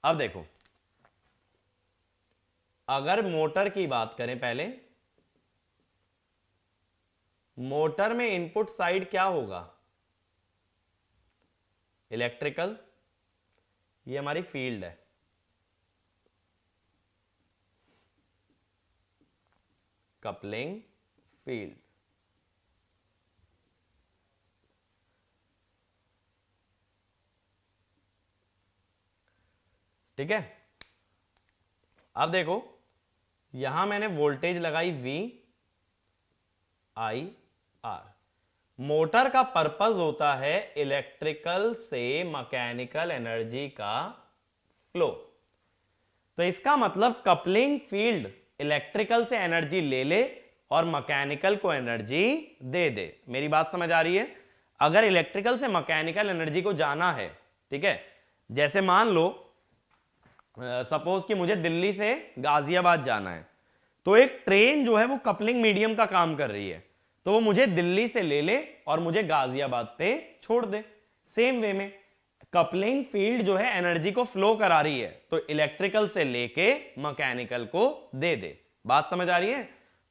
अब देखो, अगर मोटर की बात करें, पहले मोटर में इनपुट साइड क्या होगा? इलेक्ट्रिकल। ये हमारी फील्ड है, कपलिंग फील्ड। ठीक है, अब देखो यहां मैंने वोल्टेज लगाई V I R। मोटर का पर्पस होता है इलेक्ट्रिकल से मैकेनिकल एनर्जी का फ्लो। तो इसका मतलब कपलिंग फील्ड इलेक्ट्रिकल से एनर्जी ले ले और मैकेनिकल को एनर्जी दे दे। मेरी बात समझ आ रही है? अगर इलेक्ट्रिकल से मैकेनिकल एनर्जी को जाना है, ठीक है, जैसे मान लो सपोज कि मुझे दिल्ली से गाजियाबाद जाना है, तो एक ट्रेन जो है वो कपलिंग मीडियम का काम कर रही है, तो वो मुझे दिल्ली से ले ले और मुझे गाजियाबाद पे छोड़ दे। सेम वे में कपलिंग फील्ड जो है एनर्जी को फ्लो करा रही है, तो इलेक्ट्रिकल से लेके मैकेनिकल को दे दे। बात समझ आ रही है?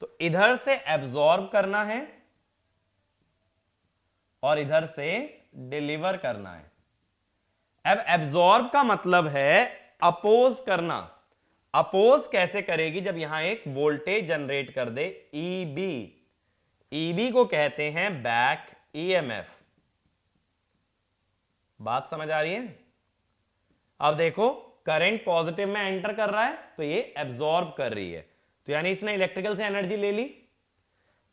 तो इधर से एब्जॉर्ब करना है और इधर से डिलीवर करना है। अब एब्जॉर्ब का मतलब है अपोज करना। अपोज कैसे करेगी? जब यहां एक वोल्टेज जनरेट कर दे ईबी। ईबी को कहते हैं बैक ईएमएफ। बात समझ आ रही है? अब देखो करंट पॉजिटिव में एंटर कर रहा है तो ये एब्जॉर्ब कर रही है, तो यानी इसने इलेक्ट्रिकल से एनर्जी ले ली।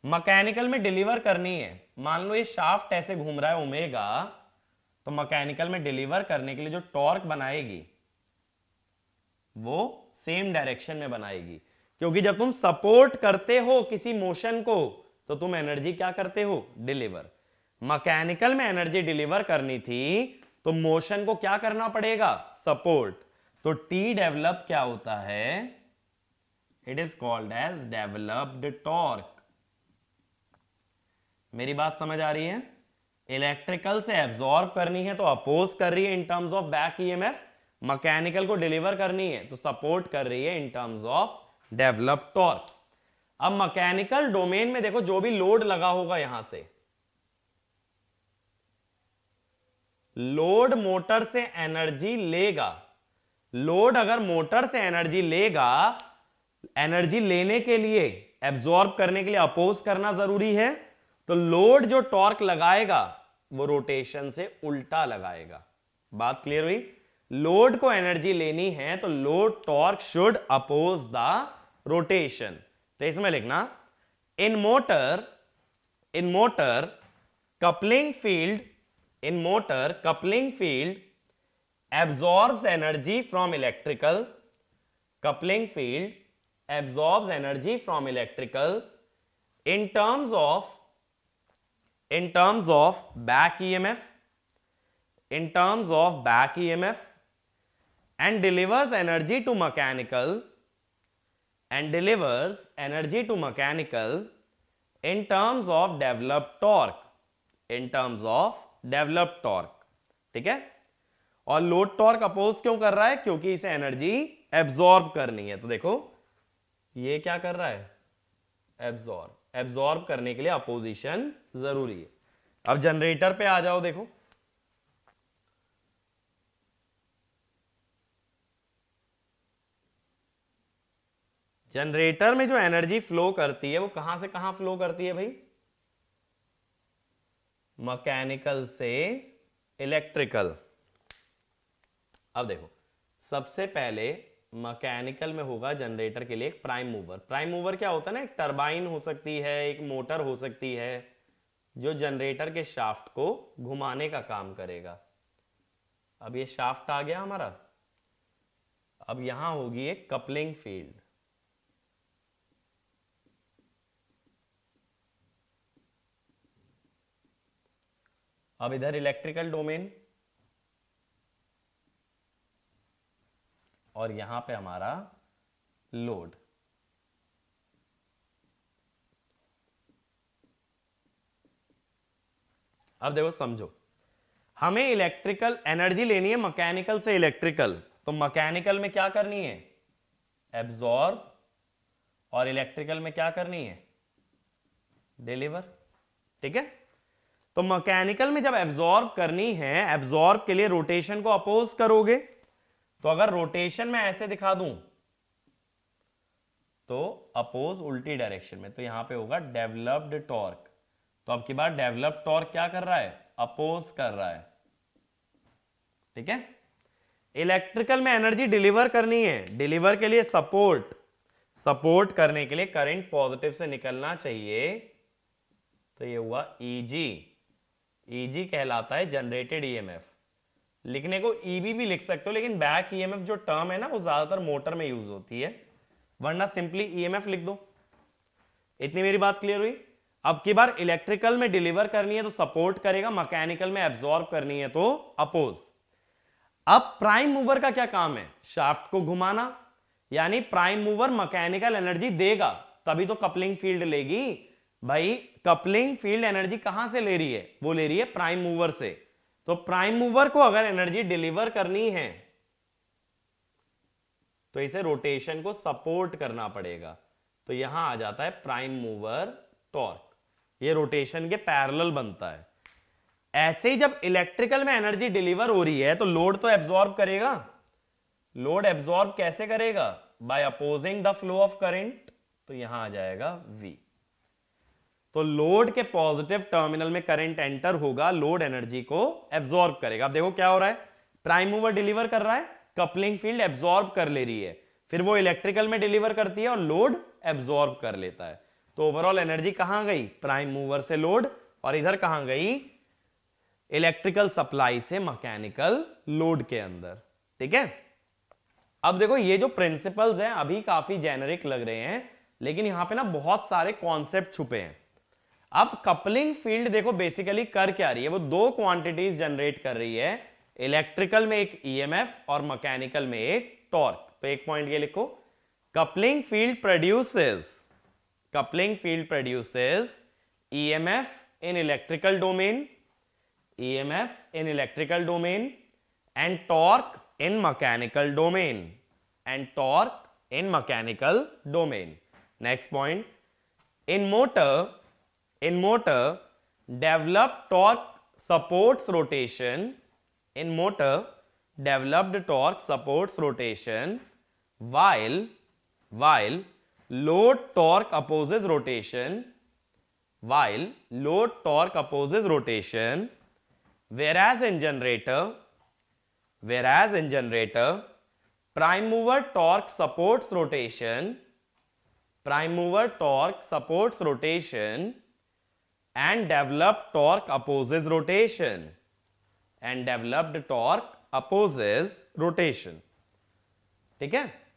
मैकेनिकल में डिलीवर करनी है। मान लो ये शाफ्ट ऐसे घूम रहा है ओमेगा, तो मैकेनिकल में डिलीवर करने के लिए जो टॉर्क बनाएगी वो सेम डायरेक्शन में बनाएगी, क्योंकि जब तुम सपोर्ट करते हो किसी मोशन को तो तुम एनर्जी क्या करते हो? डिलीवर। मैकेनिकल में एनर्जी डिलीवर करनी थी तो मोशन को क्या करना पड़ेगा? सपोर्ट। तो टी डेवलप क्या होता है? It is called as developed torque. मेरी बात समझ आ रही है? इलेक्ट्रिकल से एब्जॉर्ब करनी है तो अपोज कर रही है in terms of back EMF, mechanical को डिलीवर करनी है तो सपोर्ट कर रही है in terms of developed torque. अब मैकेनिकल डोमेन में देखो जो भी लोड लगा होगा यहां से, लोड मोटर से एनर्जी लेगा। लोड अगर मोटर से एनर्जी लेगा, एनर्जी लेने के लिए, एब्जॉर्ब करने के लिए अपोज करना जरूरी है, तो लोड जो टॉर्क लगाएगा वो रोटेशन से उल्टा लगाएगा। बात क्लियर हुई? लोड को एनर्जी लेनी है तो load torque should oppose the rotation. तो इसमें लिखना in motor coupling field absorbs energy from electrical coupling field absorbs energy from electrical in terms of back EMF and delivers energy to mechanical in terms of developed torque। ठीक है? और load torque oppose क्यों कर रहा है? क्योंकि इसे energy absorb करनी है। तो देखो ये क्या कर रहा है? एब्जॉर्ब करने के लिए अपोजिशन जरूरी है। अब जनरेटर पे आ जाओ। देखो जनरेटर में जो एनर्जी फ्लो करती है वो कहां से कहां फ्लो करती है भाई? मैकेनिकल से इलेक्ट्रिकल। अब देखो सबसे पहले मैकेनिकल में होगा जनरेटर के लिए एक प्राइम मूवर। प्राइम मूवर क्या होता है ना? एक टरबाइन हो सकती है, एक मोटर हो सकती है, जो जनरेटर के शाफ्ट को घुमाने का काम करेगा। अब ये शाफ्ट आ गया हमारा। अब यहां होगी एक कपलिंग फील्ड। अब इधर इलेक्ट्रिकल डोमेन और यहां पे हमारा लोड। अब देखो समझो, हमें इलेक्ट्रिकल एनर्जी लेनी है मैकेनिकल से इलेक्ट्रिकल, तो मैकेनिकल में क्या करनी है? एब्जॉर्ब और इलेक्ट्रिकल में क्या करनी है, डिलीवर। ठीक है, तो मैकेनिकल में जब एब्जॉर्ब करनी है, एब्जॉर्ब के लिए रोटेशन को अपोज करोगे। तो अगर रोटेशन में ऐसे दिखा दूं तो अपोज उल्टी डायरेक्शन में, तो यहां पे होगा डेवलप्ड टॉर्क। तो अब की बार डेवलप्ड टॉर्क क्या कर रहा है, अपोज कर रहा है। ठीक है, इलेक्ट्रिकल में एनर्जी डिलीवर करनी है, डिलीवर के लिए सपोर्ट करने के लिए करंट पॉजिटिव से निकलना चाहिए। तो ये हुआ ईजी कहलाता है जनरेटेड ईएमएफ। लिखने को ईबी भी लिख सकते हो, लेकिन बैक ईएमएफ जो टर्म है ना वो ज्यादातर मोटर में यूज होती है, वरना सिंपली ईएमएफ लिख दो। इतनी मेरी बात क्लियर हुई। अब की बार इलेक्ट्रिकल में डिलीवर करनी है तो सपोर्ट करेगा, मैकेनिकल में एब्जॉर्ब करनी है तो अपोज। अब प्राइम मूवर का क्या काम है, शाफ्ट को घुमाना, यानी प्राइम मूवर मैकेनिकल एनर्जी देगा तभी तो कपलिंग फील्ड लेगी। भाई कपलिंग फील्ड एनर्जी कहां से ले रही है, वो ले रही है प्राइम मूवर से। तो प्राइम मूवर को अगर एनर्जी डिलीवर करनी है तो इसे रोटेशन को सपोर्ट करना पड़ेगा। तो यहां आ जाता है प्राइम मूवर टॉर्क, ये रोटेशन के पैरेलल बनता है। ऐसे ही जब इलेक्ट्रिकल में एनर्जी डिलीवर हो रही है तो लोड तो एब्जॉर्ब करेगा। लोड एब्जॉर्ब कैसे करेगा, by opposing the flow of current. तो यहां आ जाएगा V। तो लोड के पॉजिटिव टर्मिनल में करंट एंटर होगा, लोड एनर्जी को एब्जॉर्ब करेगा। अब देखो क्या हो रहा है, प्राइम मूवर डिलीवर कर रहा है, कपलिंग फील्ड एब्जॉर्ब कर ले रही है, फिर वो इलेक्ट्रिकल में डिलीवर करती है और लोड एब्जॉर्ब कर लेता है। तो ओवरऑल एनर्जी कहां गई, प्राइम मूवर से लोड, और इधर कहां गई, इलेक्ट्रिकल सप्लाई से मैकेनिकल लोड के अंदर। ठीक है, अब देखो ये जो प्रिंसिपल्स हैं अभी काफी जेनेरिक लग रहे हैं, लेकिन यहां पे ना बहुत सारे कॉन्सेप्ट छुपे हैं। अब कपलिंग फील्ड देखो बेसिकली कर क्या रही है, वो दो क्वांटिटीज जनरेट कर रही है, इलेक्ट्रिकल में एक ईएमएफ और मैकेनिकल में एक टॉर्क। तो एक पॉइंट ये लिखो, coupling field produces EMF in electrical domain, EMF in electrical domain and torque in mechanical domain, Next point, in motor developed torque supports rotation, while load torque opposes rotation, whereas in generator prime mover torque supports rotation, and developed torque opposes rotation, ठीक है।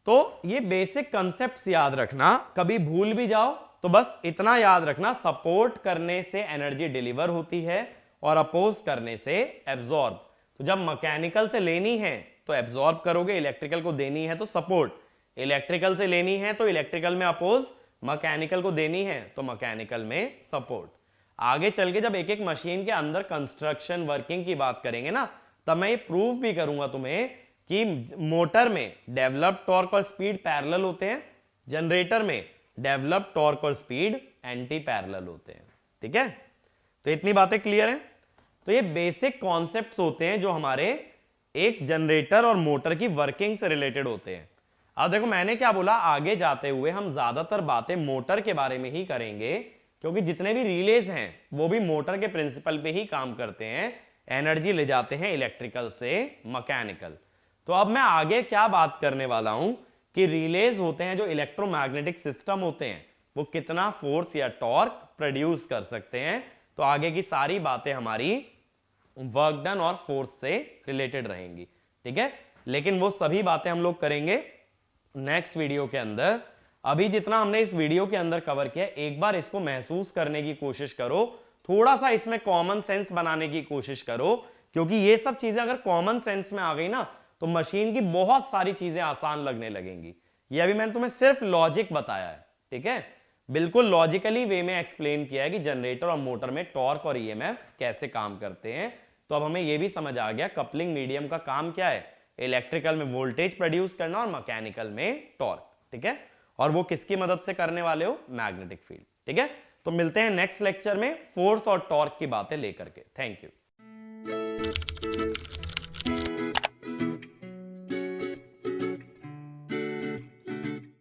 तो ये basic concepts याद रखना, कभी भूल भी जाओ तो बस इतना याद रखना, सपोर्ट करने से एनर्जी डिलीवर होती है और अपोज करने से एब्जॉर्ब। तो जब मैकेनिकल से लेनी है तो एब्जॉर्ब करोगे, इलेक्ट्रिकल को देनी है तो सपोर्ट, इलेक्ट्रिकल से लेनी है तो इलेक्ट्रिकल में अपोज, मैकेनिकल को देनी है तो मैकेनिकल में सपोर्ट। आगे चल के जब एक एक मशीन के अंदर कंस्ट्रक्शन वर्किंग की बात करेंगे ना, तब मैं ये प्रूव भी करूंगा तुम्हें कि मोटर में डेवलप्ड टॉर्क और स्पीड पैरेलल होते हैं, जनरेटर में डेवलप्ड टॉर्क और स्पीड एंटी पैरेलल होते हैं। ठीक है, तो इतनी बातें क्लियर हैं। तो ये बेसिक कॉन्सेप्ट्स होते हैं जो हमारे एक जनरेटर और मोटर की वर्किंग से रिलेटेड होते हैं। अब देखो मैंने क्या बोला, आगे जाते हुए हम ज्यादातर बातें मोटर के बारे में ही करेंगे, क्योंकि जितने भी रिलेज हैं वो भी मोटर के प्रिंसिपल पे ही काम करते हैं, एनर्जी ले जाते हैं इलेक्ट्रिकल से मैकेनिकल। तो अब मैं आगे क्या बात करने वाला हूं कि रिलेज होते हैं जो इलेक्ट्रोमैग्नेटिक सिस्टम होते हैं, वो कितना फोर्स या टॉर्क प्रोड्यूस कर सकते हैं। तो आगे की सारी बातें हमारी वर्क डन और फोर्स से रिलेटेड रहेंगी। ठीक है, लेकिन वो सभी बातें हम लोग करेंगे नेक्स्ट वीडियो के अंदर। अभी जितना हमने इस वीडियो के अंदर कवर किया, एक बार इसको महसूस करने की कोशिश करो, थोड़ा सा इसमें कॉमन सेंस बनाने की कोशिश करो, क्योंकि ये सब चीजें अगर कॉमन सेंस में आ गई ना तो मशीन की बहुत सारी चीजें आसान लगने लगेंगी। ये अभी मैंने तुम्हें सिर्फ लॉजिक बताया है, ठीक है, बिल्कुल लॉजिकली वे में एक्सप्लेन किया है कि जनरेटर और मोटर में टॉर्क और ईएमएफ कैसे काम करते हैं। तो अब हमें यह भी समझ आ गया कपलिंग मीडियम का काम क्या है, इलेक्ट्रिकल में वोल्टेज प्रोड्यूस करना और मैकेनिकल में टॉर्क। ठीक है, और वो किसकी मदद से करने वाले हो? Magnetic field. ठीक है, तो मिलते हैं नेक्स्ट लेक्चर में फोर्स और टॉर्क की बातें लेकर के। Thank you.